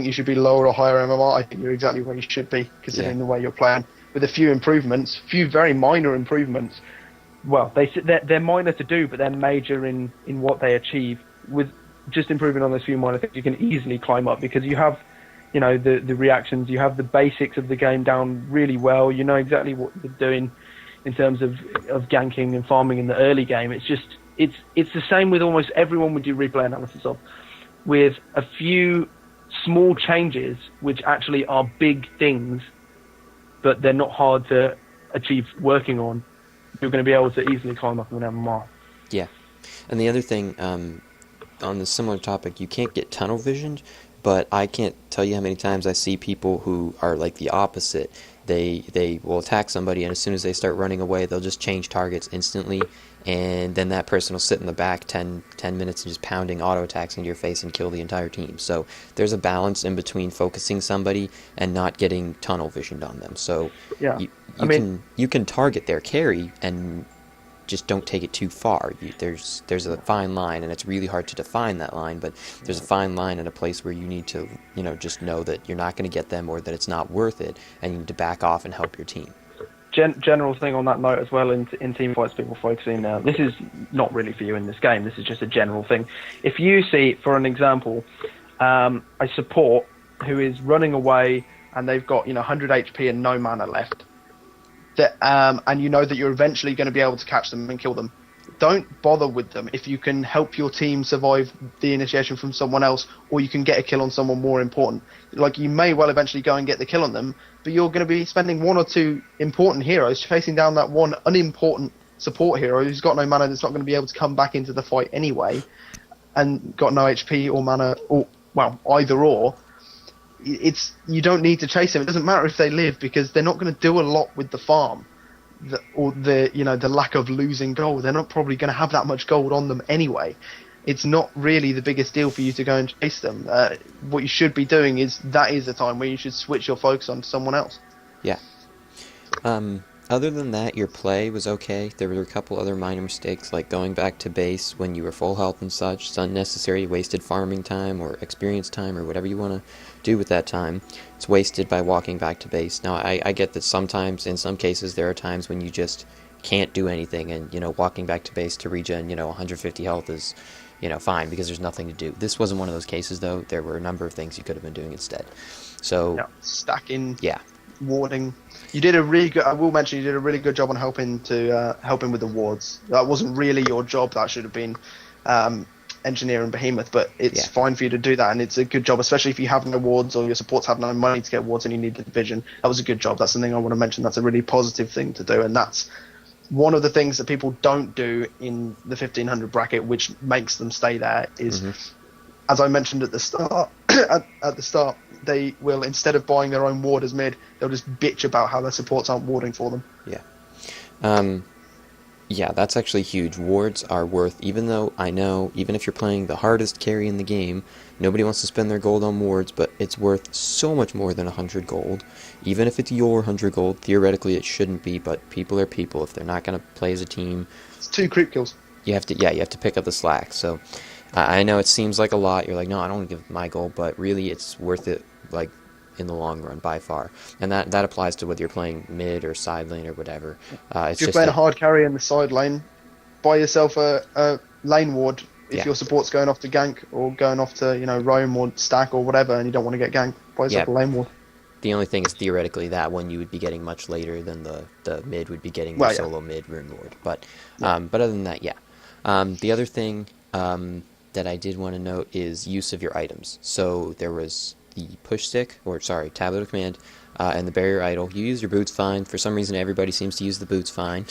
[SPEAKER 3] you should be lower or higher MMR? I think you're exactly where you should be, considering the way you're playing. With a few very minor improvements. Well, they're minor to do, but they're major in what they achieve. With just improving on those few minor things, you can easily climb up, because you have, the reactions, you have the basics of the game down really well. You know exactly what you're doing in terms of ganking and farming in the early game. It's the same with almost everyone we do replay analysis of, with a few small changes which actually are big things, but they're not hard to achieve working on. You're going to be able to easily climb up an MMR.
[SPEAKER 1] Yeah. And the other thing, on the similar topic, you can't get tunnel visioned, but I can't tell you how many times I see people who are like the opposite. They will attack somebody, and as soon as they start running away, they'll just change targets instantly, and then that person will sit in the back 10 minutes and just pounding auto attacks into your face and kill the entire team. So there's a balance in between focusing somebody and not getting tunnel visioned on them. So you can target their carry and just don't take it too far. There's a fine line, and it's really hard to define that line, but there's a fine line in a place where you need to, just know that you're not going to get them, or that it's not worth it, and you need to back off and help your team.
[SPEAKER 3] General thing on that note as well, in team fights, people focusing now. This is not really for you in this game. This is just a general thing. If you see, for an example, a support who is running away and they've got 100 HP and no mana left, and you know that you're eventually going to be able to catch them and kill them, don't bother with them if you can help your team survive the initiation from someone else, or you can get a kill on someone more important. You may well eventually go and get the kill on them, but you're going to be spending one or two important heroes chasing down that one unimportant support hero who's got no mana, that's not going to be able to come back into the fight anyway, and got no HP or mana, or either or. You don't need to chase them. It doesn't matter if they live, because they're not going to do a lot with the farm, or the lack of losing gold. They're not probably going to have that much gold on them anyway. It's not really the biggest deal for you to go and chase them. What you should be doing is a time where you should switch your focus on to someone else.
[SPEAKER 1] Yeah. Other than that, your play was okay. There were a couple other minor mistakes, like going back to base when you were full health and such. It's unnecessary, wasted farming time or experience time or whatever you want to do with that time. It's wasted by walking back to base. Now, I get that sometimes, in some cases, there are times when you just can't do anything, and, walking back to base to regen, 150 health is, fine, because there's nothing to do. This wasn't one of those cases, though. There were a number of things you could have been doing instead. So,
[SPEAKER 3] stacking,
[SPEAKER 1] yeah.
[SPEAKER 3] Warding. You did a really good. I will mention you did a really good job on helping with the wards. That wasn't really your job. That should have been engineer and behemoth. But it's fine for you to do that, and it's a good job, especially if you have no wards or your supports have no money to get wards and you need the division. That was a good job. That's something I want to mention. That's a really positive thing to do, and that's one of the things that people don't do in the 1500 bracket, which makes them stay there. Is as I mentioned at the start. At the start, they will, instead of buying their own ward as mid, they'll just bitch about how their supports aren't warding for them.
[SPEAKER 1] Yeah, that's actually huge. Wards are worth, even though I know, even if you're playing the hardest carry in the game, nobody wants to spend their gold on wards, but it's worth so much more than 100 gold. Even if it's your 100 gold, theoretically it shouldn't be, but people are people. If they're not going to play as a team...
[SPEAKER 3] It's 2 creep kills.
[SPEAKER 1] You have to pick up the slack, so... I know it seems like a lot. You're like, no, I don't want to give my gold, but really it's worth it, in the long run, by far. And that applies to whether you're playing mid or side lane or whatever.
[SPEAKER 3] If you're playing a hard carry in the side lane, buy yourself a lane ward if your support's going off to gank or going off to, roam or stack or whatever, and you don't want to get ganked, buy yourself a lane ward. The
[SPEAKER 1] only thing is, theoretically, that one you would be getting much later than the mid would be getting the solo mid rune ward. But other than that, the other thing... that I did want to note is use of your items. So there was the tablet of command, and the barrier idol. You use your boots fine. For some reason, everybody seems to use the boots fine,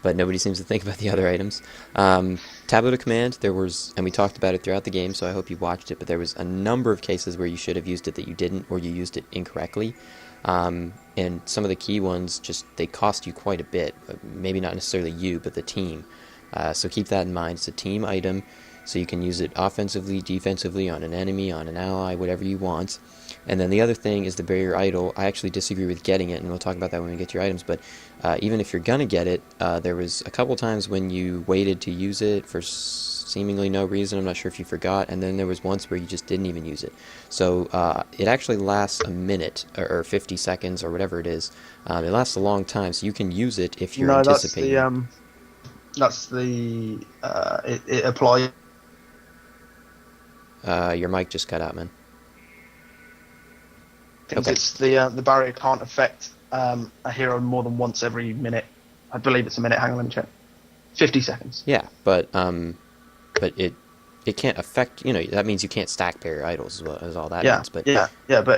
[SPEAKER 1] but nobody seems to think about the other items. Tablet of command, there was, and we talked about it throughout the game, so I hope you watched it, but there was a number of cases where you should have used it that you didn't, or you used it incorrectly. And some of the key ones, they cost you quite a bit. Maybe not necessarily you, but the team. So keep that in mind. It's a team item. So you can use it offensively, defensively, on an enemy, on an ally, whatever you want. And then the other thing is the barrier idol. I actually disagree with getting it, and we'll talk about that when we get to your items, but even if you're going to get it, there was a couple times when you waited to use it for seemingly no reason. I'm not sure if you forgot, and then there was once where you just didn't even use it. So it actually lasts a minute, or 50 seconds, or whatever it is. It lasts a long time, so you can use it if you're anticipating.
[SPEAKER 3] It applies.
[SPEAKER 1] Your mic just cut out, man.
[SPEAKER 3] Thinks it's the barrier can't affect a hero more than once every minute. I believe it's a minute. Hang on, let me check. 50 seconds.
[SPEAKER 1] Yeah, but it can't affect. That means you can't stack barrier idols is all that means. But
[SPEAKER 3] but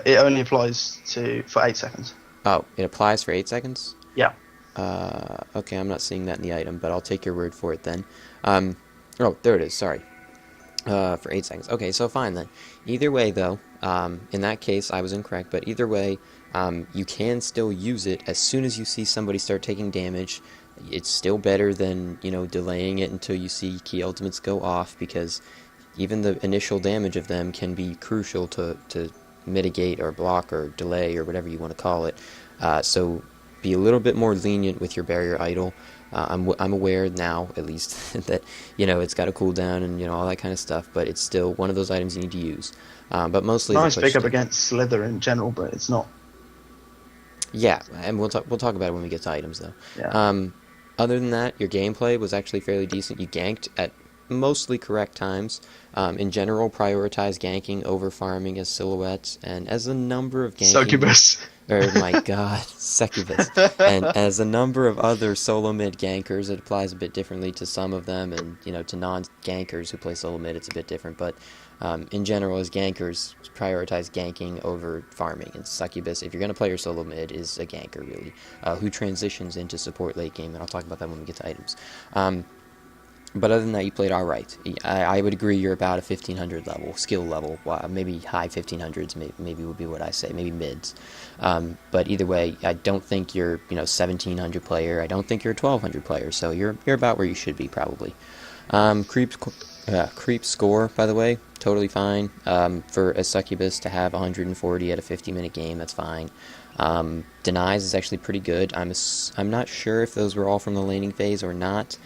[SPEAKER 3] it only applies for 8 seconds.
[SPEAKER 1] Oh, it applies for 8 seconds.
[SPEAKER 3] Yeah.
[SPEAKER 1] Okay, I'm not seeing that in the item, but I'll take your word for it then. Oh, there it is. Sorry. For 8 seconds. Okay, so fine then. Either way, though, in that case, I was incorrect, but either way, you can still use it as soon as you see somebody start taking damage. It's still better than, delaying it until you see key ultimates go off, because even the initial damage of them can be crucial to mitigate or block or delay or whatever you want to call it. So be a little bit more lenient with your barrier idol. I'm aware now, at least, that, it's got a cooldown and, all that kind of stuff, but it's still one of those items you need to use. But mostly...
[SPEAKER 3] Nice pick up against Slither in general, but it's not...
[SPEAKER 1] Yeah, and we'll talk about it when we get to items, though.
[SPEAKER 3] Yeah.
[SPEAKER 1] Other than that, your gameplay was actually fairly decent. You ganked at mostly correct times. In general, prioritize ganking over farming as silhouettes, and as a number of ganking...
[SPEAKER 3] Succubus.
[SPEAKER 1] Oh my god, Succubus. And as a number of other solo mid gankers, it applies a bit differently to some of them, and to non-gankers who play solo mid, it's a bit different. But in general, as gankers, prioritize ganking over farming. And Succubus, if you're going to play your solo mid, is a ganker, really, who transitions into support late game, and I'll talk about that when we get to items. But other than that, you played all right. I would agree you're about a 1500 level, skill level. Maybe high 1500s, maybe would be what I say, maybe mids. But either way, I don't think you're 1700 player. I don't think you're a 1200 player. So you're about where you should be probably. Creep score, by the way, totally fine. For a Succubus to have 140 at a 50-minute game, that's fine. Denies is actually pretty good. I'm not sure if those were all from the laning phase or not.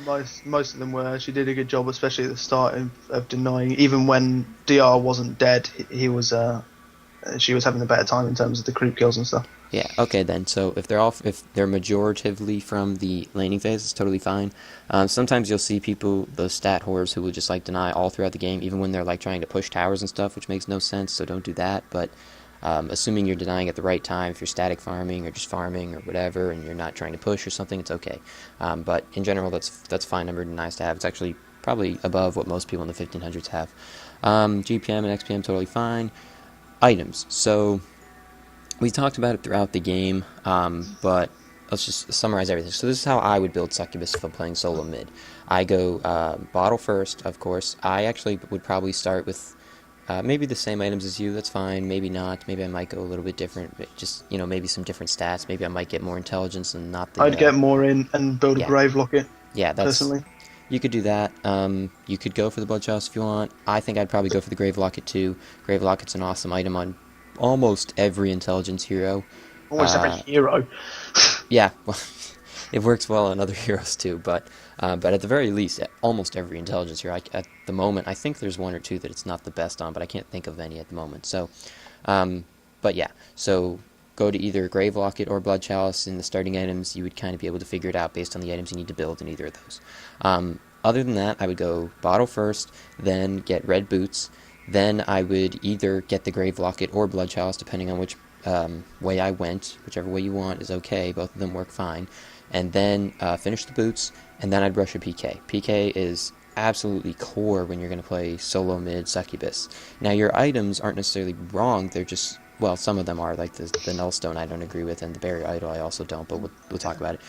[SPEAKER 3] Most of them were. She did a good job, especially at the start of denying. Even when DR wasn't dead, she was having a better time in terms of the creep kills and stuff.
[SPEAKER 1] Yeah. Okay then. So if they're majoritively from the laning phase, it's totally fine. Sometimes you'll see people, those stat whores, who will just deny all throughout the game, even when they're trying to push towers and stuff, which makes no sense. So don't do that. But assuming you're denying at the right time, if you're static farming or just farming or whatever, and you're not trying to push or something, it's okay. But in general, that's fine number of denies to have. It's actually probably above what most people in the 1500s have. GPM and XPM totally fine. Items. So we talked about it throughout the game, but let's just summarize everything. So this is how I would build Succubus if I'm playing solo mid. I go bottle first, of course. I actually would probably start with maybe the same items as you, that's fine. Maybe not. Maybe I might go a little bit different. But just, maybe some different stats. Maybe I might get more intelligence and not the...
[SPEAKER 3] I'd get more in and build a Grave Locket.
[SPEAKER 1] Yeah, that's...
[SPEAKER 3] Personally.
[SPEAKER 1] You could do that. You could go for the Blood Chalice if you want. I think I'd probably go for the Grave Locket too. Grave Locket's an awesome item on almost every intelligence hero.
[SPEAKER 3] Almost every hero.
[SPEAKER 1] Yeah, well, it works well on other heroes too, but at the very least, almost every intelligence hero. At the moment, I think there's one or two that it's not the best on, but I can't think of any at the moment. So, but yeah, so go to either Grave Locket or Blood Chalice in the starting items. You would kind of be able to figure it out based on the items you need to build in either of those. Other than that, I would go bottle first, then get red boots, then I would either get the Grave Locket or Blood Chalice, depending on which way I went. Whichever way you want is okay. Both of them work fine. And then finish the boots, and then I'd rush a PK. PK is absolutely core when you're going to play solo mid Succubus. Now, your items aren't necessarily wrong. They're just, well, some of them are, like the Nullstone I don't agree with, and the Barrier Idol I also don't, but we'll talk about it.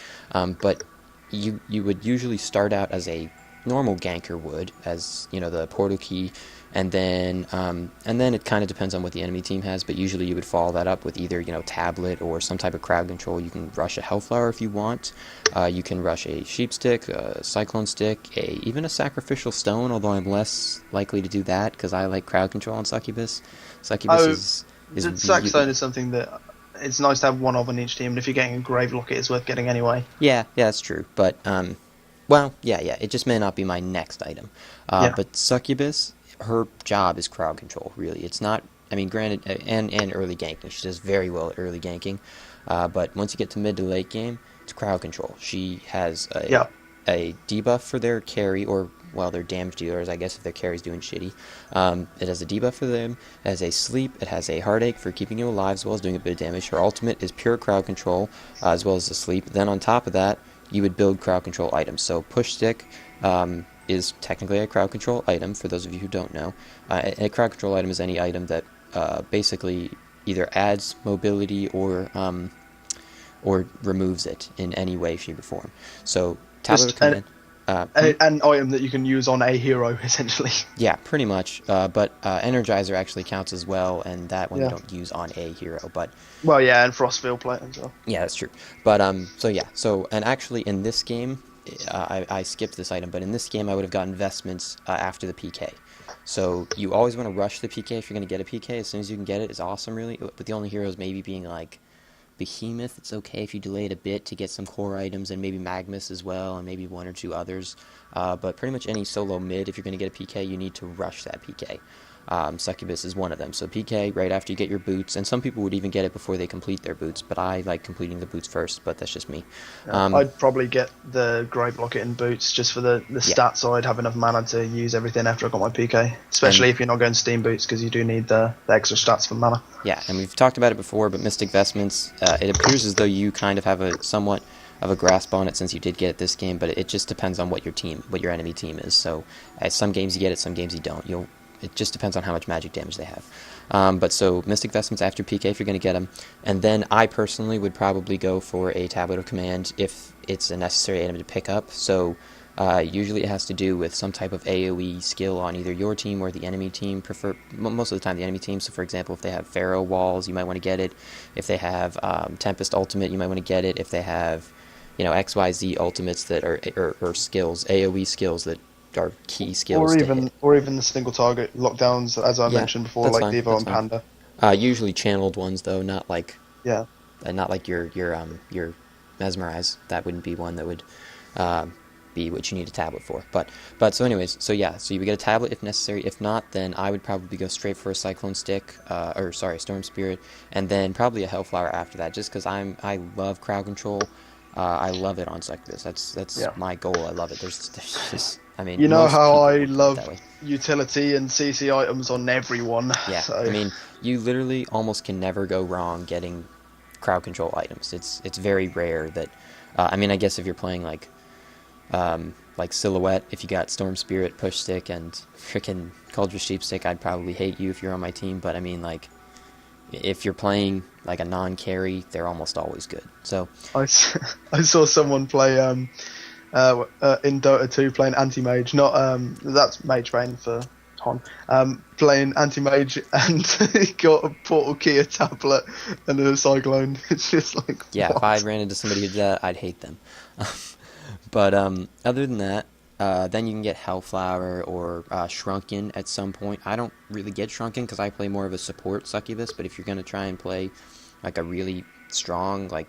[SPEAKER 1] But you would usually start out as a normal ganker would, as you know, the portal key, and then it kind of depends on what the enemy team has, but usually you would follow that up with either, you know, tablet or some type of crowd control. You can rush a Hellflower if you want. You can rush a sheep stick, a cyclone stick, even a sacrificial stone, although I'm less likely to do that because I like crowd control on Succubus. Succubus is
[SPEAKER 2] the Saxstone is something that it's nice to have one of on each team, and if you're getting a Grave Locket, it's worth getting anyway.
[SPEAKER 1] Yeah, that's true. But, well, yeah, it just may not be my next item. But Succubus, her job is crowd control, really. It's not, I mean, granted, and early ganking. She does very well at early ganking. But once you get to mid to late game, it's crowd control. She has a debuff for their carry, or, well, their damage dealers, I guess, if their carry's doing shitty. It has a debuff for them. It has a sleep. It has a heartache for keeping you alive, as well as doing a bit of damage. Her ultimate is pure crowd control, as well as the sleep. Then on top of that, you would build crowd control items. So push stick is technically a crowd control item, for those of you who don't know. A crowd control item is any item that basically either adds mobility or removes it in any way, shape, or form. So tablet of command.
[SPEAKER 2] An item that you can use on a hero, essentially.
[SPEAKER 1] Yeah, pretty much. But Energizer actually counts as well, and that one you don't use on a hero. But
[SPEAKER 2] well, yeah, and Frostfield plate as well.
[SPEAKER 1] yeah, that's true. But and actually in this game, I skipped this item, but in this game I would have gotten investments after the PK. So you always want to rush the PK if you're going to get a PK. As soon as you can get it, it's awesome, really. But the only heroes maybe being like Behemoth, it's okay if you delay it a bit to get some core items, and maybe Magnus as well, and maybe one or two others. But pretty much any solo mid, if you're going to get a PK, you need to rush that PK. Succubus is one of them. So PK right after you get your boots, and some people would even get it before they complete their boots, but I like completing the boots first, but that's just me.
[SPEAKER 2] I'd probably get the Grave Locket and boots just for the stat side, have enough mana to use everything after I got my PK, especially if you're not going Steam boots, because you do need the extra stats for mana.
[SPEAKER 1] Yeah, and we've talked about it before, but Mystic Vestments, it appears as though you kind of have a somewhat of a grasp on it since you did get it this game, but it just depends on what your enemy team is. So at some games you get it, some games you don't. It just depends on how much magic damage they have. But so Mystic Vestments after PK if you're going to get them. And then I personally would probably go for a Tablet of Command if it's a necessary item to pick up. So usually it has to do with some type of AoE skill on either your team or the enemy team. Most of the time the enemy team. So for example, if they have Pharaoh Walls, you might want to get it. If they have Tempest Ultimate, you might want to get it. If they have XYZ ultimates that are skills, AoE skills that are key skills,
[SPEAKER 2] or even the single target lockdowns, as I mentioned before, like fine, Devo and Panda.
[SPEAKER 1] Usually channeled ones, though, not like not like your Mesmerize. That wouldn't be one that would be what you need a tablet for. But so anyways, so you would get a tablet if necessary. If not, then I would probably go straight for a Cyclone Stick, Storm Spirit, and then probably a Hellflower after that, just because I love crowd control. I love it on Succubus. That's my goal. I love it. There's just, I mean,
[SPEAKER 2] you know how I love utility and CC items on everyone.
[SPEAKER 1] Yeah, so. I mean, you literally almost can never go wrong getting crowd control items. It's very rare that. I mean, I guess if you're playing like Silhouette, if you got Storm Spirit, Push Stick, and frickin' Cauldron Sheep Stick, I'd probably hate you if you're on my team. But I mean, like, if you're playing like a non-carry, they're almost always good. So
[SPEAKER 2] I saw someone play in Dota 2 playing anti-mage, not that's mage brain for HoN, playing anti-mage, and he got a portal key, a tablet, and a cyclone. It's just like,
[SPEAKER 1] yeah, if I ran into somebody who did that, I'd hate them. But other than that, then you can get Hellflower or Shrunken at some point. I don't really get Shrunken because I play more of a support Succubus, but if you're going to try and play like a really strong, like,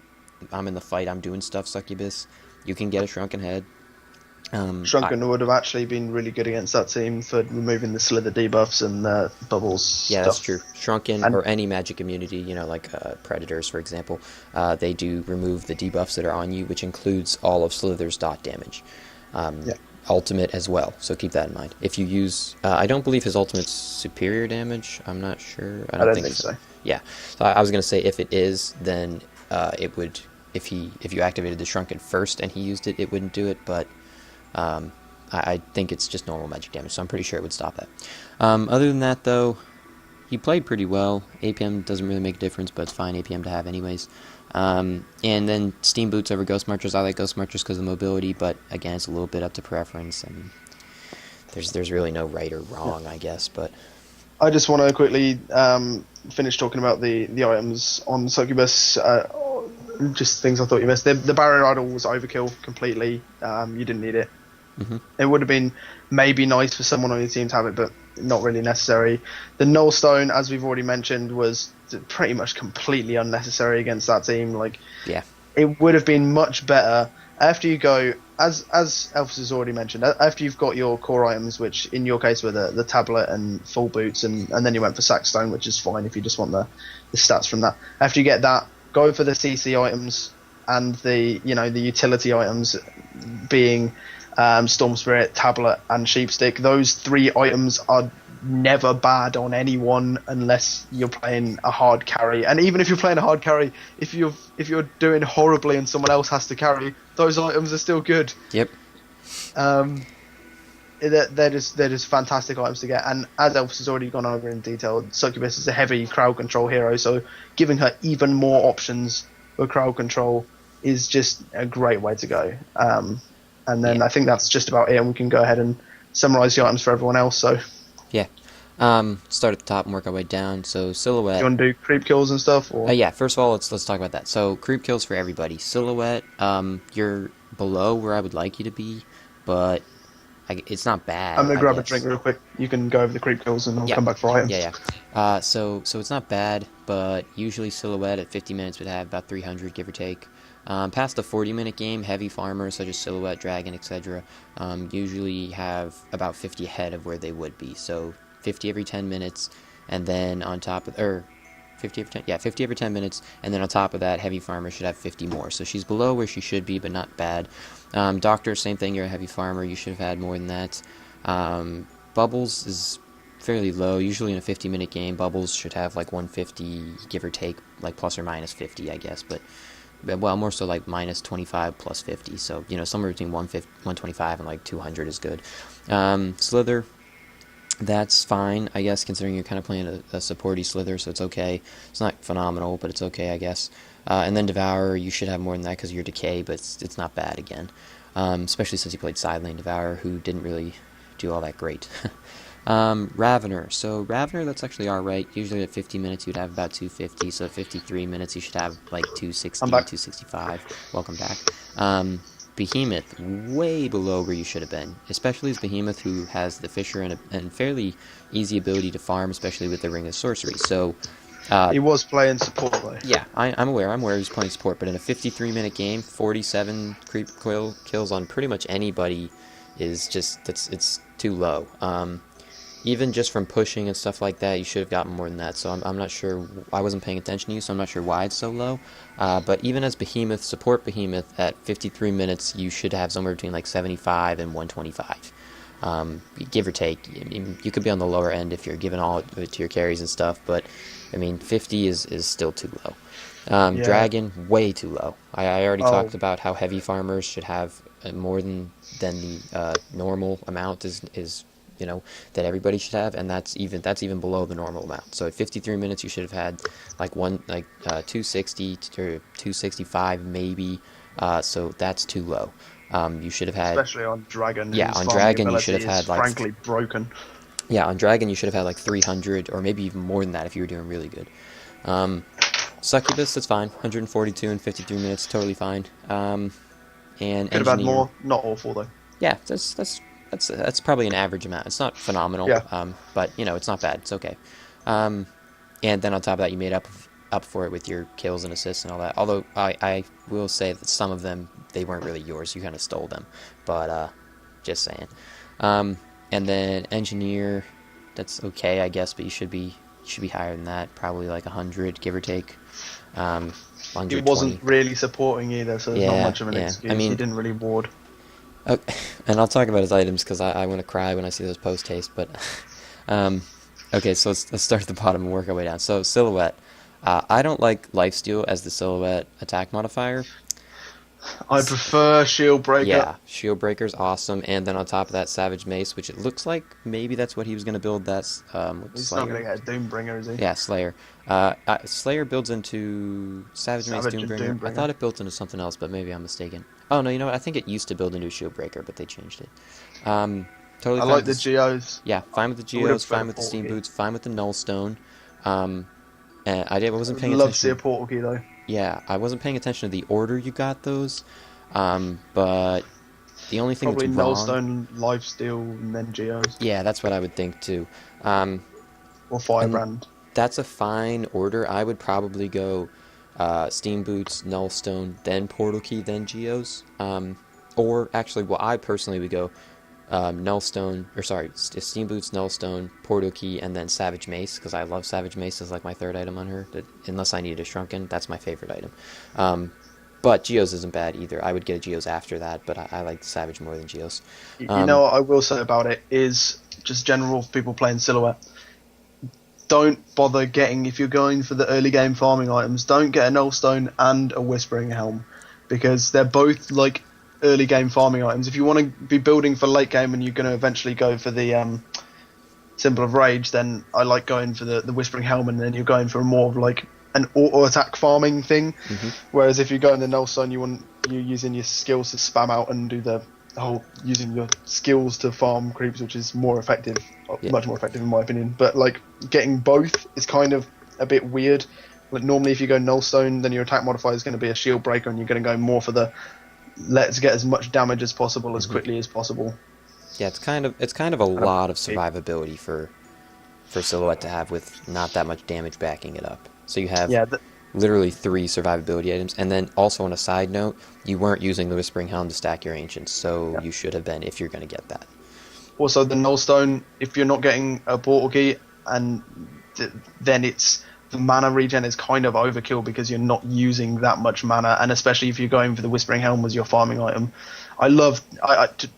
[SPEAKER 1] I'm in the fight, I'm doing stuff Succubus, you can get a Shrunken Head.
[SPEAKER 2] Shrunken would have actually been really good against that team for removing the Slither debuffs and bubbles.
[SPEAKER 1] Yeah,
[SPEAKER 2] stuff.
[SPEAKER 1] That's true. Shrunken, or any magic immunity, like Predators, for example, they do remove the debuffs that are on you, which includes all of Slither's dot damage. Ultimate as well, so keep that in mind. If you use, I don't believe his ultimate's superior damage. I'm not sure. I don't think so. Yeah, so I was gonna say if it is, then it would. If you activated the Shrunken first and he used it, it wouldn't do it. But I think it's just normal magic damage, so I'm pretty sure it would stop that. Other than that, though, he played pretty well. APM doesn't really make a difference, but it's fine APM to have anyways. And then Steam Boots over Ghost Marchers. I like Ghost Marchers because of mobility, but again, it's a little bit up to preference. I mean, there's really no right or wrong, I guess, but...
[SPEAKER 3] I just want to quickly finish talking about the items on Succubus. Just things I thought you missed. The barrier idol was overkill completely. You didn't need it.
[SPEAKER 1] Mm-hmm.
[SPEAKER 3] It would have been maybe nice for someone on your team to have it, but not really necessary. The Null Stone, as we've already mentioned, was pretty much completely unnecessary against that team. Like,
[SPEAKER 1] yeah,
[SPEAKER 3] it would have been much better after you go, as Elfis has already mentioned, after you've got your core items, which in your case were the tablet and full boots, and then you went for Sackstone, which is fine if you just want the stats from that. After you get that, go for the CC items and the utility items, being Storm Spirit, Tablet, and Sheepstick. Those 3 items are never bad on anyone unless you're playing a hard carry. And even if you're playing a hard carry, if you're doing horribly and someone else has to carry, those items are still good.
[SPEAKER 1] Yep.
[SPEAKER 3] They're just fantastic items to get. And as Elfis has already gone over in detail, Succubus is a heavy crowd control hero, so giving her even more options for crowd control is just a great way to go. And then I think that's just about it, and we can go ahead and summarize the items for everyone else. So
[SPEAKER 1] yeah, start at the top and work our way down. So Silhouette.
[SPEAKER 3] You want to do creep kills and stuff? Or?
[SPEAKER 1] Yeah, first of all, let's talk about that. So creep kills for everybody. Silhouette, you're below where I would like you to be, but it's not bad.
[SPEAKER 3] I'm gonna grab a drink real quick. You can go over the creep kills, and I'll come back for items.
[SPEAKER 1] Yeah. So it's not bad, but usually Silhouette at 50 minutes would have about 300, give or take. Past the 40-minute game, heavy farmers such as Silhouette, Dragon, etc. Usually have about 50 ahead of where they would be. So 50 every 10 minutes, and then on top of 50 every 10 minutes, and then on top of that, heavy farmer should have 50 more. So she's below where she should be, but not bad. Doctor, same thing. You're a heavy farmer. You should have had more than that. Bubbles is fairly low. Usually in a 50-minute game, Bubbles should have like 150, give or take, like plus or minus 50, I guess, but well, more so like minus 25 plus 50, so somewhere between 125 and like 200 is good. Slither, that's fine, I guess, considering you're kind of playing a supporty Slither, so it's okay. It's not phenomenal, but it's okay, I guess. And then Devourer, you should have more than that because you're Decay, but it's not bad again, especially since you played side lane Devourer, who didn't really do all that great. Ravener. So Ravener, that's actually alright. Usually at 50 minutes you'd have about 250, so at 53 minutes you should have like 260, 265. Welcome back. Behemoth, way below where you should have been, especially as Behemoth, who has the Fissure and fairly easy ability to farm, especially with the Ring of Sorcery. So
[SPEAKER 3] he was playing support though.
[SPEAKER 1] Yeah, I'm aware he was playing support, but in a 53-minute game, 47 creep kills on pretty much anybody is just, it's too low. Even just from pushing and stuff like that, you should have gotten more than that. So I'm not sure. I wasn't paying attention to you, so I'm not sure why it's so low. But even as Behemoth, support Behemoth, at 53 minutes, you should have somewhere between like 75 and 125. Give or take. I mean, you could be on the lower end if you're giving all to your carries and stuff, but I mean, 50 is still too low. Dragon, way too low. I already talked about how heavy farmers should have more than the normal amount is that everybody should have, and that's even below the normal amount. So at 53 minutes, you should have had like 260 to 265 maybe. So that's too low. You should have had,
[SPEAKER 3] especially on Dragon.
[SPEAKER 1] Yeah, on Dragon you should have had like,
[SPEAKER 3] frankly, broken.
[SPEAKER 1] Yeah, on Dragon you should have had like 300 or maybe even more than that if you were doing really good. Succubus, that's fine. 142 in 53 minutes, totally fine. And
[SPEAKER 3] could have had more. Not awful though.
[SPEAKER 1] Yeah, that's probably an average amount. It's not phenomenal, but it's not bad. It's okay. And then on top of that, you made up for it with your kills and assists and all that. Although I will say that some of them, they weren't really yours. You kind of stole them. But just saying. And then Engineer, that's okay, I guess, but you should be higher than that. Probably like 100, give or take.
[SPEAKER 3] He wasn't really supporting either, so there's not much of an excuse. I mean, he didn't really ward.
[SPEAKER 1] Okay, and I'll talk about his items because I want to cry when I see those post-haste, but okay, so let's start at the bottom and work our way down. So Silhouette, I don't like Lifesteal as the Silhouette attack modifier.
[SPEAKER 2] I prefer Shield Breaker.
[SPEAKER 1] Yeah, Shield Breaker's awesome, and then on top of that, Savage Mace, which it looks like maybe that's what he was going to build. That's
[SPEAKER 2] He's
[SPEAKER 1] Slayer.
[SPEAKER 2] not going to get a Doombringer, is he?
[SPEAKER 1] Yeah, Slayer. Slayer builds into Savage Mace
[SPEAKER 2] Savage and
[SPEAKER 1] Doombringer. I
[SPEAKER 2] Doombringer.
[SPEAKER 1] thought it built into something else, but maybe I'm mistaken. Oh no, you know what? I think it used to build into Shield Breaker, but they changed it. Totally
[SPEAKER 2] I
[SPEAKER 1] fine
[SPEAKER 2] like
[SPEAKER 1] with
[SPEAKER 2] the Geos.
[SPEAKER 1] Yeah, fine with the
[SPEAKER 2] I would've
[SPEAKER 1] Geos, fine
[SPEAKER 2] preferred
[SPEAKER 1] with the
[SPEAKER 2] a
[SPEAKER 1] Steam
[SPEAKER 2] Portal Key.
[SPEAKER 1] Boots, fine with the Nullstone. And I wasn't paying
[SPEAKER 2] Love to see
[SPEAKER 1] attention.
[SPEAKER 2] a Portal Key though.
[SPEAKER 1] Yeah, I wasn't paying attention to the order you got those. But the only thing
[SPEAKER 2] Probably
[SPEAKER 1] that's wrong.
[SPEAKER 2] Nullstone, Lifesteal, and then Geos.
[SPEAKER 1] Yeah, that's what I would think too.
[SPEAKER 2] Or Firebrand.
[SPEAKER 1] That's a fine order. I would probably go Steam Boots, Nullstone, then Portal Key, then Geos. Or actually, well, I personally would go Steam Boots, Nullstone, Portal Key, and then Savage Mace, because I love Savage Mace as like my third item on her. Unless I needed a Shrunken, that's my favorite item. But Geos isn't bad either. I would get a Geos after that, but I like Savage more than Geos.
[SPEAKER 2] You know what I will say about it is just general people playing Silhouette. Don't bother getting, if you're going for the early game farming items, don't get a Nullstone and a Whispering Helm, because they're both like early game farming items. If you want to be building for late game and you're going to eventually go for the Symbol of Rage, then I like going for the Whispering Helm, and then you're going for more of like an auto attack farming thing. Whereas if you go in the Nullstone, you're using your skills to spam out and do the whole using your skills to farm creeps, which is more effective, much more effective in my opinion. But like getting both is kind of a bit weird. Like normally, if you go Nullstone, then your attack modifier is going to be a Shield Breaker, and you're going to go more for the let's get as much damage as possible as quickly as possible.
[SPEAKER 1] Yeah, it's kind of a lot of survivability for Silhouette to have with not that much damage backing it up. So you have literally 3 survivability items, and then also on a side note, you weren't using the Whispering Helm to stack your Ancients, so you should have been if you're going to get that.
[SPEAKER 2] Also, the Nullstone, if you're not getting a Portal Key, and then it's the mana regen is kind of overkill because you're not using that much mana, and especially if you're going for the Whispering Helm as your farming item. Don't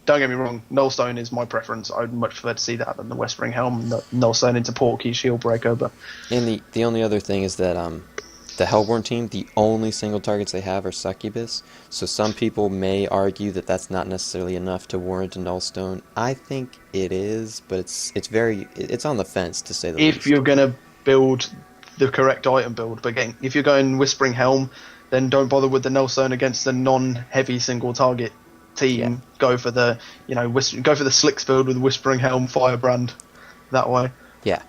[SPEAKER 2] get me wrong, Nullstone is my preference. I would much prefer to see that than the Whispering Helm, Nullstone into Portal Key, Shield Breaker. But
[SPEAKER 1] And the only other thing is that the Hellborn team, the only single targets they have are Succubus, so some people may argue that that's not necessarily enough to warrant a Nullstone. I think it is, but it's on the fence, to say the least.
[SPEAKER 2] if you're going to build the correct item build, but again, if you're going Whispering Helm, then don't bother with the Nullstone against the non-heavy single target team.
[SPEAKER 1] Yeah.
[SPEAKER 2] Go for the go for the Slicks build with Whispering Helm, Firebrand, that way.
[SPEAKER 1] Yeah.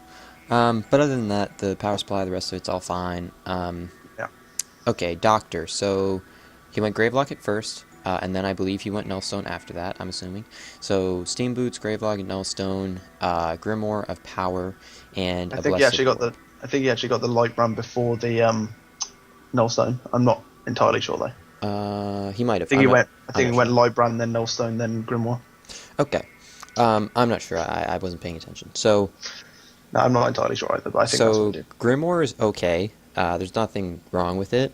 [SPEAKER 1] But other than that, the power supply, the rest of it's all fine.
[SPEAKER 2] Yeah.
[SPEAKER 1] Okay, Doctor. So he went Gravelock first, and then I believe he went Nullstone after that, I'm assuming. So Steam Boots, Gravelock, and Nullstone, Grimoire of Power, and
[SPEAKER 2] I think he actually got the Light Brand before the Nullstone. I'm not entirely sure though.
[SPEAKER 1] He might have.
[SPEAKER 2] I think he went Light Brand, then Nullstone, then Grimoire.
[SPEAKER 1] Okay. I'm not sure. I wasn't paying attention. So.
[SPEAKER 2] No, I'm not entirely sure either, but I think that's what he did.
[SPEAKER 1] Grimoire is okay. There's nothing wrong with it.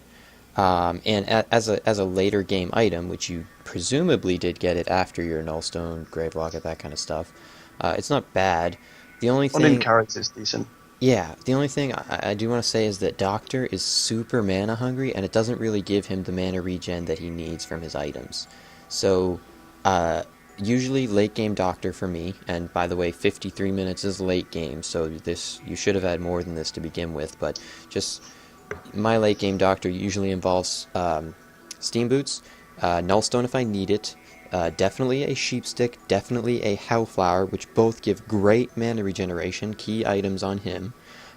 [SPEAKER 1] And as a later game item, which you presumably did get it after your Nullstone, Gravelock, that kind of stuff, it's not bad. The only thing...
[SPEAKER 2] On in character is decent.
[SPEAKER 1] Yeah, the only thing I do want to say is that Doctor is super mana hungry, and it doesn't really give him the mana regen that he needs from his items. So, usually late game Doctor for me, and by the way, 53 minutes is late game, so you should have had more than this to begin with, but just my late game Doctor usually involves Steam Boots, Nullstone if I need it, definitely a Sheepstick, definitely a Hellflower, which both give great mana regeneration, key items on him.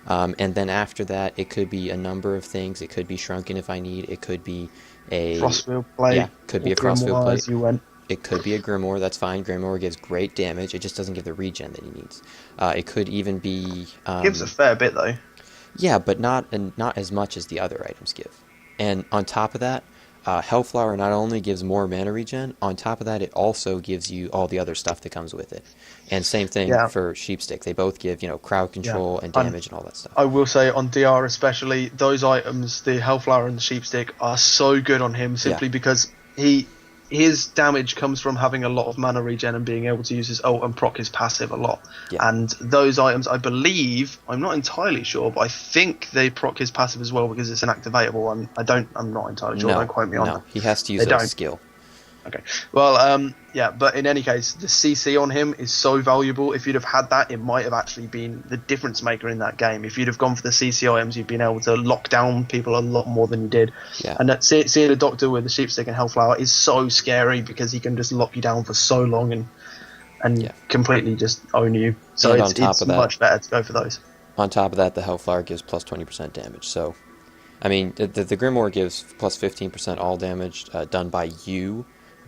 [SPEAKER 1] And then after that, it could be a number of things. It could be Shrunken if I need. It could be a
[SPEAKER 2] Frostfield Blade.
[SPEAKER 1] Yeah, could be a Frostfield
[SPEAKER 2] Grimoire
[SPEAKER 1] Blade.
[SPEAKER 2] as you went.
[SPEAKER 1] It could be a Grimoire. That's fine. Grimoire gives great damage. It just doesn't give the regen that he needs. It could even be
[SPEAKER 2] Gives a fair bit though.
[SPEAKER 1] Yeah, but not as much as the other items give. And on top of that, Hellflower not only gives more mana regen, on top of that it also gives you all the other stuff that comes with it. And same thing for Sheepstick. They both give, crowd control and damage and all that stuff.
[SPEAKER 2] I will say on DR especially, those items, the Hellflower and the Sheepstick, are so good on him simply because his damage comes from having a lot of mana regen and being able to use his ult and proc his passive a lot.
[SPEAKER 1] Yeah.
[SPEAKER 2] And those items, I believe, I'm not entirely sure, but I think they proc his passive as well because it's an activatable one. I'm not entirely sure. Don't quote me on that.
[SPEAKER 1] He has to use a skill.
[SPEAKER 2] Okay. Well, yeah, but in any case, the CC on him is so valuable. If you'd have had that, it might have actually been the difference maker in that game. If you'd have gone for the CC items, you'd been able to lock down people a lot more than you did.
[SPEAKER 1] Yeah.
[SPEAKER 2] And that seeing a doctor with the sheepstick and hellflower is so scary because he can just lock you down for so long and completely just own you. So it's much better to go for those.
[SPEAKER 1] On top of that, the hellflower gives plus 20% damage. So, I mean, the Grimoire gives plus 15% all damage done by you.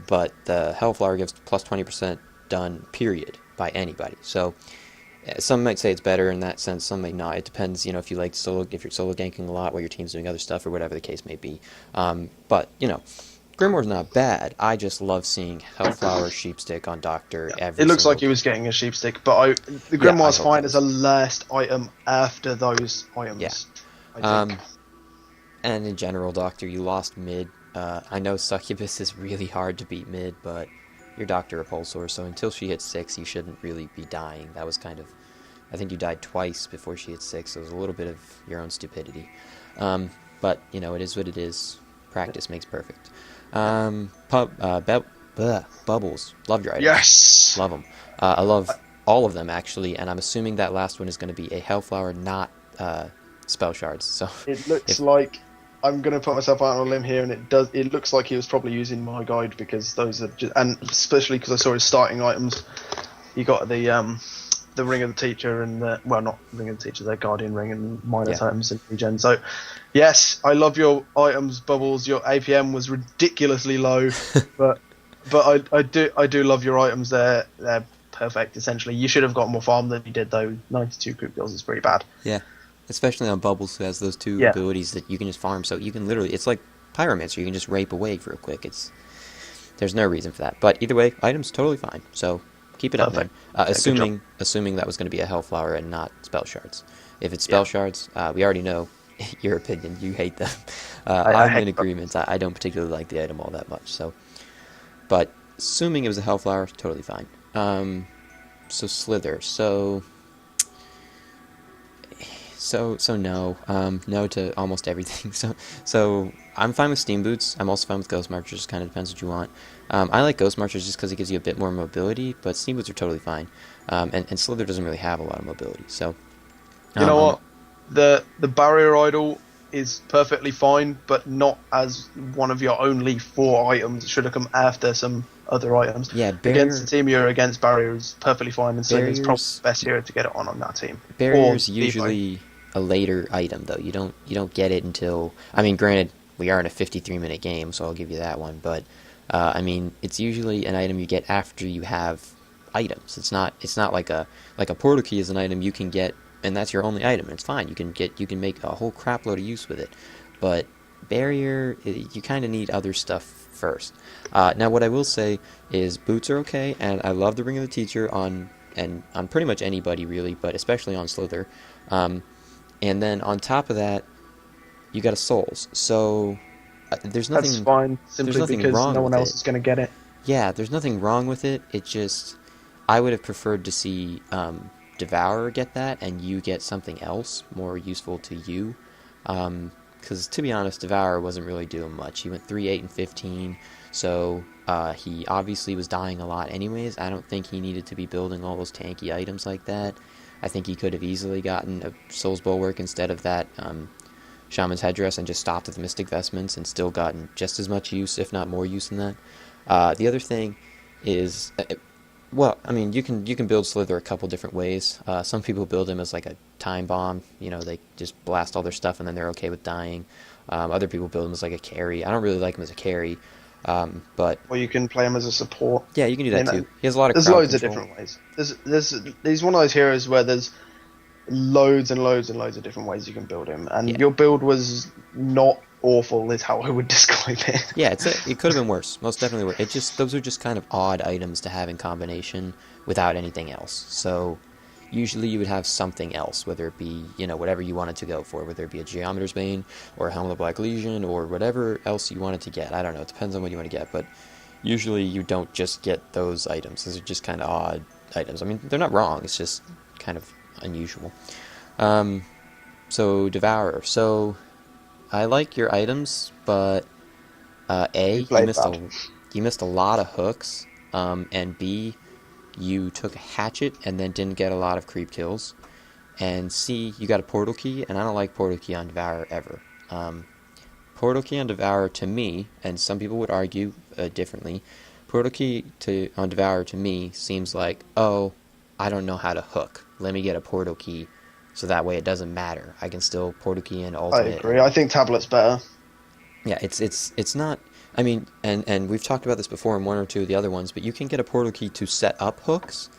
[SPEAKER 1] But the Hellflower gives plus 20% done, period, by anybody. So some might say it's better in that sense, some may not. It depends, if you like if you're solo ganking a lot while your team's doing other stuff or whatever the case may be. But, Grimoire's not bad. I just love seeing Hellflower Sheepstick on Doctor every
[SPEAKER 2] It looks like he
[SPEAKER 1] day.
[SPEAKER 2] was getting a Sheepstick, but the Grimoire's fine as a last item after those items.
[SPEAKER 1] Yeah.
[SPEAKER 2] I think.
[SPEAKER 1] And in general, Doctor, you lost mid. I know Succubus is really hard to beat mid, but you're Dr. Repulsor, so until she hits 6, you shouldn't really be dying. That was kind of... I think you died twice before she hit 6, so it was a little bit of your own stupidity. But, it is what it is. Practice makes perfect. Bubbles. Loved your items.
[SPEAKER 2] Yes!
[SPEAKER 1] Love them. I love all of them, actually, and I'm assuming that last one is going to be a Hellflower, not spell shards. So
[SPEAKER 2] it looks like... I'm going to put myself out on a limb here, and it looks like he was probably using my guide because those are just, and especially because I saw his starting items. You got the Ring of the Teacher and not Ring of the Teacher, their Guardian Ring and minor items and regen. So, yes, I love your items, Bubbles. Your APM was ridiculously low, but I do love your items. They're perfect. Essentially, you should have got more farm than you did though. 92 group kills is pretty bad.
[SPEAKER 1] Yeah. Especially on Bubbles, who has those two abilities that you can just farm. So you can literally, it's like Pyromancer, you can just rape away real quick. There's no reason for that. But either way, items totally fine. So keep it up, man. Assuming that was going to be a Hellflower and not spell shards. If it's spell shards, we already know your opinion. You hate them. I'm in agreement. I don't particularly like the item all that much. So, but assuming it was a Hellflower, totally fine. So Slither. So no, no to almost everything. So I'm fine with Steam Boots. I'm also fine with Ghost Marchers. Just kind of depends what you want. I like Ghost Marchers just because it gives you a bit more mobility, but Steam Boots are totally fine. And Slither doesn't really have a lot of mobility. So
[SPEAKER 2] you know what, the Barrier Idol is perfectly fine, but not as one of your only 4 items. It should have come after some other items.
[SPEAKER 1] Yeah,
[SPEAKER 2] against the team you're against, Barrier is perfectly fine, and Slither's probably the best hero to get it on that team.
[SPEAKER 1] Barrier's usually a later item, though. You don't get it until... I mean, granted, we are in a 53-minute game, so I'll give you that one, but I mean, it's usually an item you get after you have items. It's not like a portal key is an item you can get, and that's your only item. It's fine. You can make a whole crap load of use with it, but Barrier, you kind of need other stuff first. Now, what I will say is boots are okay, and I love the Ring of the Teacher on pretty much anybody really, but especially on Slither. And then on top of that, you got a Souls. So there's nothing.
[SPEAKER 2] That's fine. Simply because no one else is going to get it.
[SPEAKER 1] Yeah, there's nothing wrong with it. It just, I would have preferred to see Devourer get that, and you get something else more useful to you. Because to be honest, Devourer wasn't really doing much. He went 3, 8, and 15. So he obviously was dying a lot anyways. I don't think he needed to be building all those tanky items like that. I think he could have easily gotten a Soul's Bulwark instead of that Shaman's Headdress and just stopped at the Mystic Vestments and still gotten just as much use, if not more use than that. The other thing is, well, I mean, you can build Slither a couple different ways. Some people build him as like a time bomb. They just blast all their stuff and then they're okay with dying. Other people build him as like a carry. I don't really like him as a carry. But
[SPEAKER 2] or you can play him as a support.
[SPEAKER 1] Yeah, you can do that too. He has a lot of.
[SPEAKER 2] There's loads of different ways. He's one of those heroes where there's loads and loads and loads of different ways you can build him, and your build was not awful, is how I would describe it.
[SPEAKER 1] Yeah, it could have been worse. Most definitely worse. Those are just kind of odd items to have in combination without anything else. So usually you would have something else, whether it be, whatever you wanted to go for, whether it be a Geometer's Bane or a Helm of the Black Legion or whatever else you wanted to get. I don't know. It depends on what you want to get, but usually you don't just get those items. Those are just kind of odd items. I mean, they're not wrong. It's just kind of unusual. So Devourer. So I like your items, but A, you missed a lot of hooks, and B, you took a hatchet and then didn't get a lot of creep kills, and C, you got a portal key, and I don't like portal key on Devourer ever. Portal key on Devourer to me, and some people would argue differently, portal key on Devourer to me seems like, oh, I don't know how to hook. Let me get a portal key, so that way it doesn't matter. I can still portal key in
[SPEAKER 3] I
[SPEAKER 1] ultimate.
[SPEAKER 3] agree. I think tablet's better.
[SPEAKER 1] Yeah, it's not. I mean, and we've talked about this before in one or two of the other ones, but you can get a portal key to set up hooks.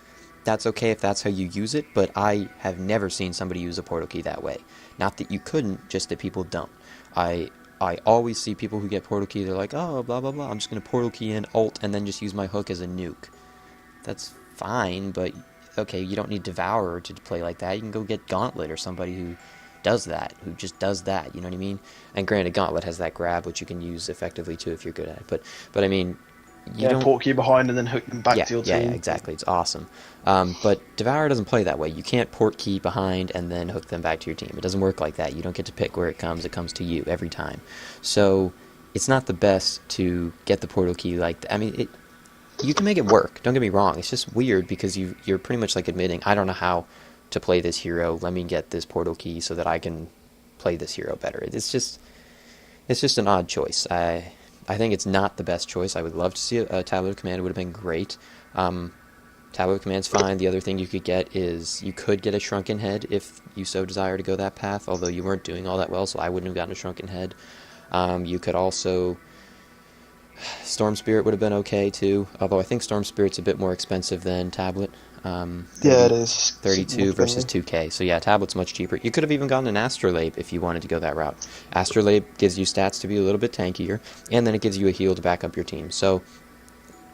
[SPEAKER 1] That's okay if that's how you use it, but I have never seen somebody use a portal key that way. Not that you couldn't, just that people don't. I always see people who get portal key, they're like, oh, blah, blah, blah, I'm just going to portal key in, ult, and then just use my hook as a nuke. That's fine, but okay, you don't need Devourer to play like that. You can go get Gauntlet or somebody who does that, who just does that, you know what I mean? And granted, Gauntlet has that grab, which you can use effectively too if you're good at it. But I mean, you don't...
[SPEAKER 3] port key behind and then hook them back to your team.
[SPEAKER 1] Yeah, exactly. It's awesome. But Devourer doesn't play that way. You can't port key behind and then hook them back to your team. It doesn't work like that. You don't get to pick where it comes. It comes to you every time. So it's not the best to get the portal key like that. I mean, you can make it work. Don't get me wrong. It's just weird because you're pretty much like admitting, I don't know how to play this hero. Let me get this portal key so that I can play this hero better. It's just an odd choice. I think it's not the best choice. I would love to see a Tablet of Command. It would have been great. Tablet of Command's fine. The other thing you could get is you could get a Shrunken Head if you so desire to go that path, although you weren't doing all that well, so I wouldn't have gotten a Shrunken Head. You could also... Storm Spirit would have been okay too, although I think Storm Spirit's a bit more expensive than Tablet.
[SPEAKER 3] Yeah, it is.
[SPEAKER 1] 32 versus 2k. So yeah, Tablet's much cheaper. You could have even gotten an Astrolabe if you wanted to go that route. Astrolabe gives you stats to be a little bit tankier, and then it gives you a heal to back up your team. So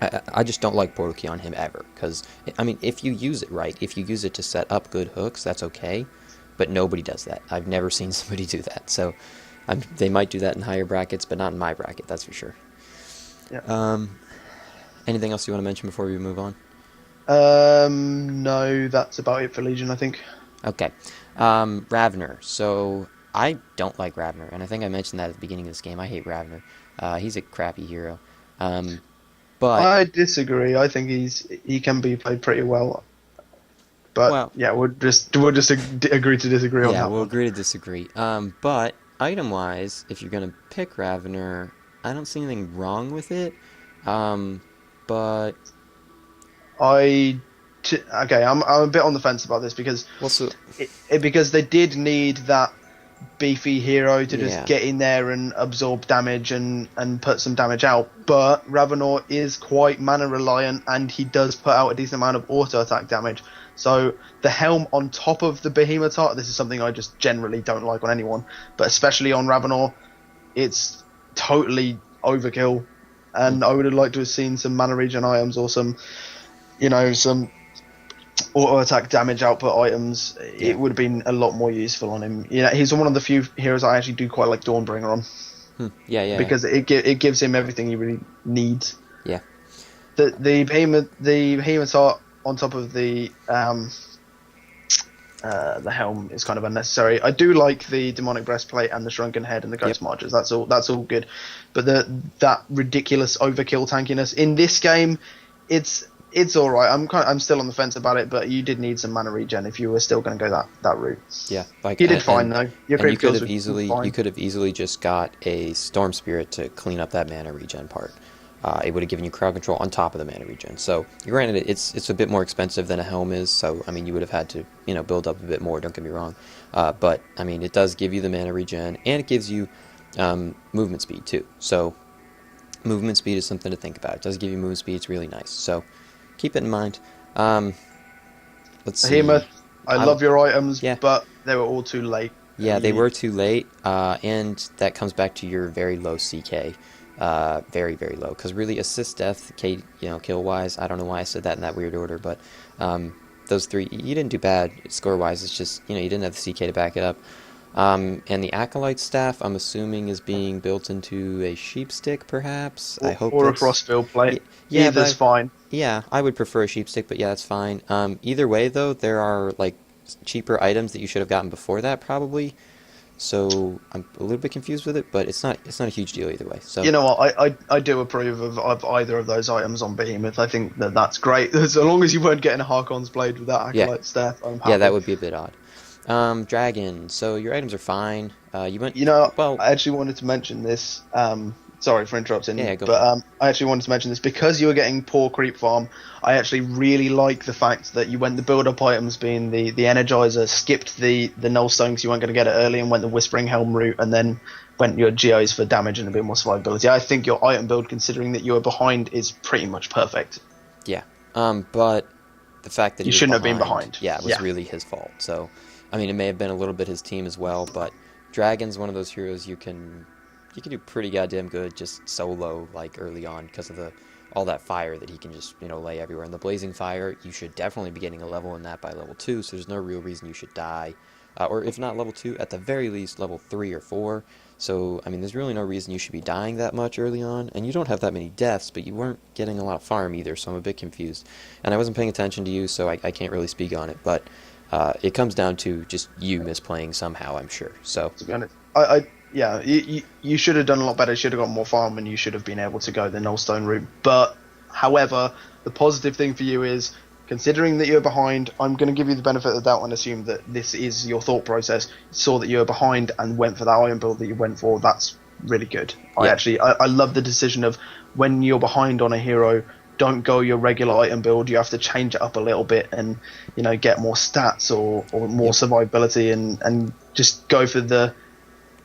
[SPEAKER 1] I just don't like Portal Key on him ever, because, I mean, if you use it right, if you use it to set up good hooks, that's okay, but nobody does that. I've never seen somebody do that. So they might do that in higher brackets, but not in my bracket, that's for sure.
[SPEAKER 3] Yeah.
[SPEAKER 1] Anything else you want to mention before we move on?
[SPEAKER 3] No, that's about it for Legion, I think.
[SPEAKER 1] Okay. Ravner. So, I don't like Ravner, and I think I mentioned that at the beginning of this game. I hate Ravner. He's a crappy hero. But
[SPEAKER 3] I disagree. I think he can be played pretty well. But,
[SPEAKER 1] well,
[SPEAKER 3] yeah, we'll just agree to disagree on that.
[SPEAKER 1] Yeah, we'll agree to disagree. But, item-wise, if you're going to pick Ravner, I don't see anything wrong with it. But... I'm a bit on the fence about this because because they did need that beefy hero to just get in there and absorb damage and put some damage out. But Ravenor is quite mana reliant and he does put out a decent amount of auto attack damage. So the helm on top of the Behemoth Heart, this is something I just generally don't like on anyone, but especially on Ravenor, it's totally overkill. And I would have liked to have seen some mana regen items or some auto attack damage output items. Yeah.
[SPEAKER 3] It would have been a lot more useful on him. He's one of the few heroes I actually do quite like Dawnbringer on. Because it gives him everything he really needs.
[SPEAKER 1] Yeah.
[SPEAKER 3] The Behemoth Heart on top of the helm is kind of unnecessary. I do like the Demonic Breastplate and the Shrunken Head and the Ghost Marchers. That's all good. But that ridiculous overkill tankiness in this game, it's all right. I'm still on the fence about it, but you did need some mana regen if you were still going to go that route.
[SPEAKER 1] Yeah,
[SPEAKER 3] you did fine though.
[SPEAKER 1] You could have easily just got a Storm Spirit to clean up that mana regen part. It would have given you crowd control on top of the mana regen. So, granted, it's a bit more expensive than a helm is. So, I mean, you would have had to build up a bit more. Don't get me wrong, but I mean, it does give you the mana regen and it gives you movement speed too. So, movement speed is something to think about. It does give you movement speed. It's really nice. So. Keep it in mind. Let's see.
[SPEAKER 3] Behemoth, I love your items, but they were all too late.
[SPEAKER 1] Yeah, they were too late, and that comes back to your very low CK. Very, very low. Because really, assist death, kill-wise, I don't know why I said that in that weird order, but those three, you didn't do bad score-wise. It's just, you didn't have the CK to back it up. And the Acolyte staff, I'm assuming, is being built into a sheep stick, perhaps. I hope
[SPEAKER 3] Or a
[SPEAKER 1] that's...
[SPEAKER 3] frostfield plate.
[SPEAKER 1] Yeah,
[SPEAKER 3] Either's fine.
[SPEAKER 1] yeah, I would prefer a sheep stick, but yeah, that's fine. Either way, though, there are like cheaper items that you should have gotten before that, probably. So I'm a little bit confused with it, but it's not a huge deal either way. So
[SPEAKER 3] You know what? I do approve of either of those items on Behemoth. I think that's great. As long as you weren't getting a Harkon's blade with that
[SPEAKER 1] yeah,
[SPEAKER 3] acolyte staff, I'm happy.
[SPEAKER 1] yeah, that would be a bit odd. Dragon. So your items are fine. You went
[SPEAKER 3] You know,
[SPEAKER 1] well.
[SPEAKER 3] I actually wanted to mention this. Sorry for interrupting,
[SPEAKER 1] Yeah, go
[SPEAKER 3] but
[SPEAKER 1] for it.
[SPEAKER 3] I actually wanted to mention this because you were getting poor creep farm. I actually really like the fact that you went the build-up items, being the Energizer, skipped the Nullstone because you weren't going to get it early, and went the Whispering Helm route, and then went your Geos for damage and a bit more survivability. I think your item build, considering that you were behind, is pretty much perfect.
[SPEAKER 1] Yeah. But the fact that
[SPEAKER 3] You
[SPEAKER 1] he was
[SPEAKER 3] shouldn't have been behind.
[SPEAKER 1] yeah, it was really his fault. So, I mean, it may have been a little bit his team as well, but Dragon's one of those heroes you can do pretty goddamn good just solo, like early on, because of all that fire that he can just lay everywhere. And the blazing fire, you should definitely be getting a level in that by level 2. So there's no real reason you should die, or if not level 2, at the very least level 3 or 4. So I mean, there's really no reason you should be dying that much early on, and you don't have that many deaths, but you weren't getting a lot of farm either. So I'm a bit confused, and I wasn't paying attention to you, so I can't really speak on it. But it comes down to just you misplaying somehow, I'm sure. So
[SPEAKER 3] To be honest, yeah, you should have done a lot better. You should have got more farm, and you should have been able to go the Nullstone route. But, however, the positive thing for you is, considering that you're behind, I'm going to give you the benefit of the doubt and assume that this is your thought process. You saw that you were behind and went for that iron build that you went for. That's really good.
[SPEAKER 1] Yeah.
[SPEAKER 3] I love the decision of, when you're behind on a hero, don't go your regular item build. You have to change it up a little bit and get more stats or more survivability, and just go for the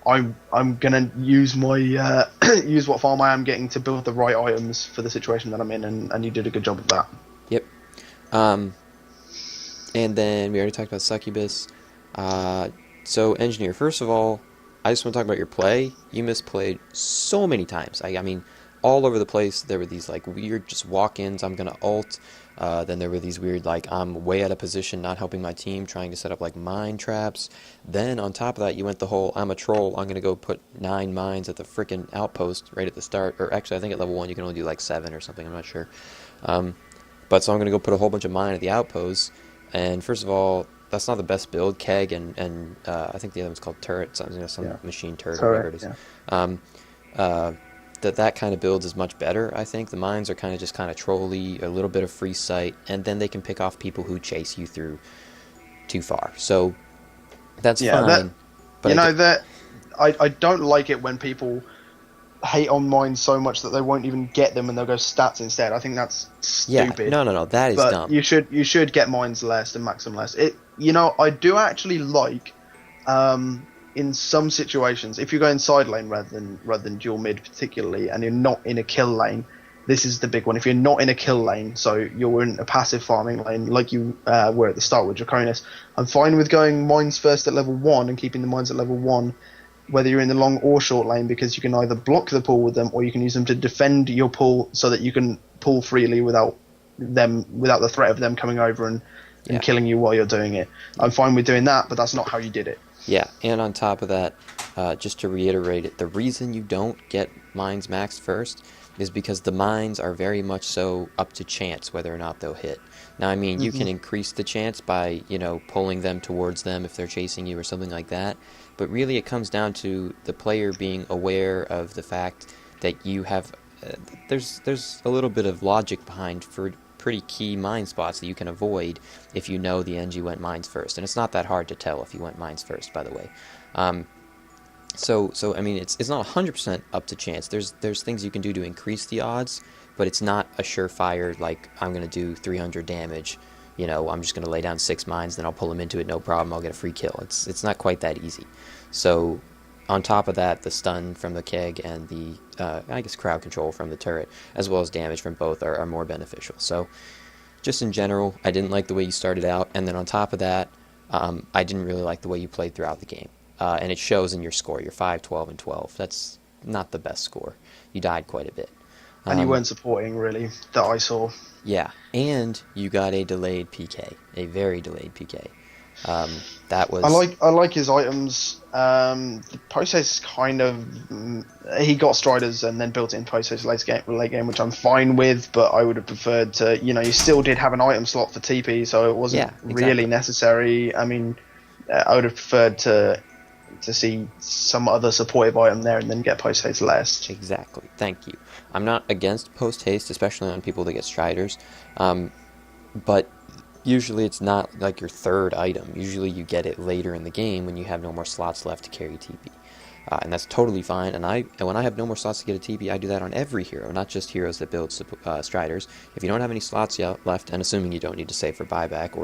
[SPEAKER 3] I'm gonna use my use what farm I am getting to build the right items for the situation that I'm in, and you did a good job of that.
[SPEAKER 1] Yep. And then we already talked about Succubus. So Engineer, first of all, I just want to talk about your play. You misplayed so many times. I mean, all over the place. There were these like weird just walk-ins. I'm gonna ult. Then there were these weird like I'm way out of position, not helping my team, trying to set up like mine traps. Then on top of that, you went the whole I'm a troll. I'm gonna go put 9 mines at the frickin' outpost right at the start. Or actually, I think at level 1 you can only do like 7 or something. I'm not sure. But so I'm gonna go put a whole bunch of mine at the outpost. And first of all, that's not the best build. Keg and I think the other one's called turret. Some machine turret or whatever it is.
[SPEAKER 3] Yeah.
[SPEAKER 1] That kind of builds is much better, I think. The mines are kind of trolly, a little bit of free sight, and then they can pick off people who chase you through too far. So that's fine.
[SPEAKER 3] But I don't like it when people hate on mines so much that they won't even get them and they'll go stats instead. I think that's stupid.
[SPEAKER 1] Yeah, no, that is
[SPEAKER 3] but
[SPEAKER 1] dumb.
[SPEAKER 3] You should get mines less and max them less. I do actually like in some situations, if you're going side lane rather than dual mid particularly, and you're not in a kill lane, this is the big one. If you're not in a kill lane, so you're in a passive farming lane like you were at the start with Draconis, I'm fine with going mines first at level 1 and keeping the mines at level 1, whether you're in the long or short lane, because you can either block the pool with them or you can use them to defend your pool so that you can pull freely without the threat of them coming over and killing you while you're doing it. I'm fine with doing that, but that's not how you did it.
[SPEAKER 1] Yeah, and on top of that, just to reiterate it, the reason you don't get mines maxed first is because the mines are very much so up to chance whether or not they'll hit. Now, I mean, you can increase the chance by, pulling them towards them if they're chasing you or something like that, but really it comes down to the player being aware of the fact that you have... there's a little bit of logic behind for pretty key mine spots that you can avoid if you know the NG went mines first, and it's not that hard to tell if you went mines first, by the way. So I mean, it's not 100% up to chance. There's things you can do to increase the odds, but it's not a surefire like I'm gonna do 300 damage. I'm just gonna lay down 6 mines, then I'll pull them into it, no problem. I'll get a free kill. It's not quite that easy. So on top of that, the stun from the keg and the, crowd control from the turret, as well as damage from both, are more beneficial. So, just in general, I didn't like the way you started out, and then on top of that, I didn't really like the way you played throughout the game. And it shows in your score. You're 5, 12, and 12. That's not the best score. You died quite a bit.
[SPEAKER 3] And you weren't supporting, really, that I saw.
[SPEAKER 1] Yeah, and you got a delayed PK, a very delayed PK. That was
[SPEAKER 3] I like his items. The post-haste kind of he got Striders and then built it in post-haste late game, which I'm fine with. But I would have preferred to, you still did have an item slot for TP, so it wasn't really necessary. I mean, I would have preferred to see some other supportive item there and then get post-haste last.
[SPEAKER 1] Exactly. Thank you. I'm not against post-haste, especially on people that get Striders, but usually it's not like your third item. Usually you get it later in the game when you have no more slots left to carry TP. And that's totally fine. And when I have no more slots to get a TP, I do that on every hero, not just heroes that build Striders. If you don't have any slots left, and assuming you don't need to save for buyback,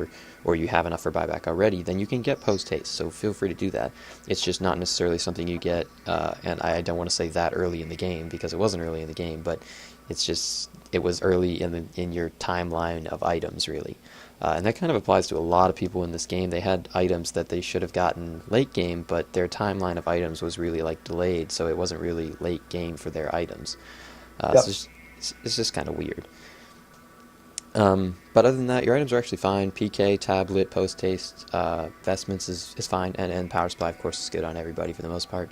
[SPEAKER 1] or you have enough for buyback already, then you can get post-haste, so feel free to do that. It's just not necessarily something you get, and I don't want to say that early in the game, because it wasn't early in the game, but it was early in your timeline of items, really. And that kind of applies to a lot of people in this game. They had items that they should have gotten late game, but their timeline of items was really delayed, so it wasn't really late game for their items. It's just kind of weird. But other than that, your items are actually fine. PK, tablet, post-haste, vestments is fine, and power supply, of course, is good on everybody for the most part.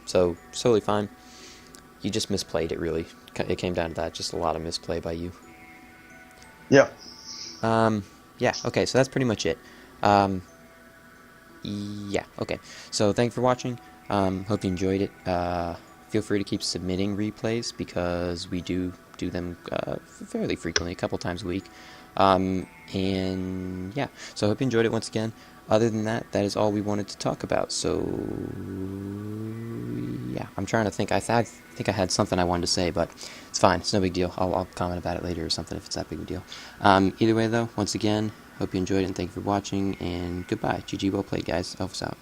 [SPEAKER 1] So totally fine. You just misplayed it, really. It came down to that, just a lot of misplay by you.
[SPEAKER 3] Yeah.
[SPEAKER 1] Yeah, okay, so that's pretty much it. Yeah, okay. So thank you for watching. Hope you enjoyed it. Feel free to keep submitting replays, because we do them fairly frequently, a couple times a week. And yeah, so I hope you enjoyed it once again. Other than that, that is all we wanted to talk about. So yeah, I'm trying to think. I think I had something I wanted to say, but it's fine. It's no big deal. I'll comment about it later or something if it's that big of a deal. Either way, though, once again, hope you enjoyed it and thank you for watching. And goodbye. GG, well played, guys. Elfis out.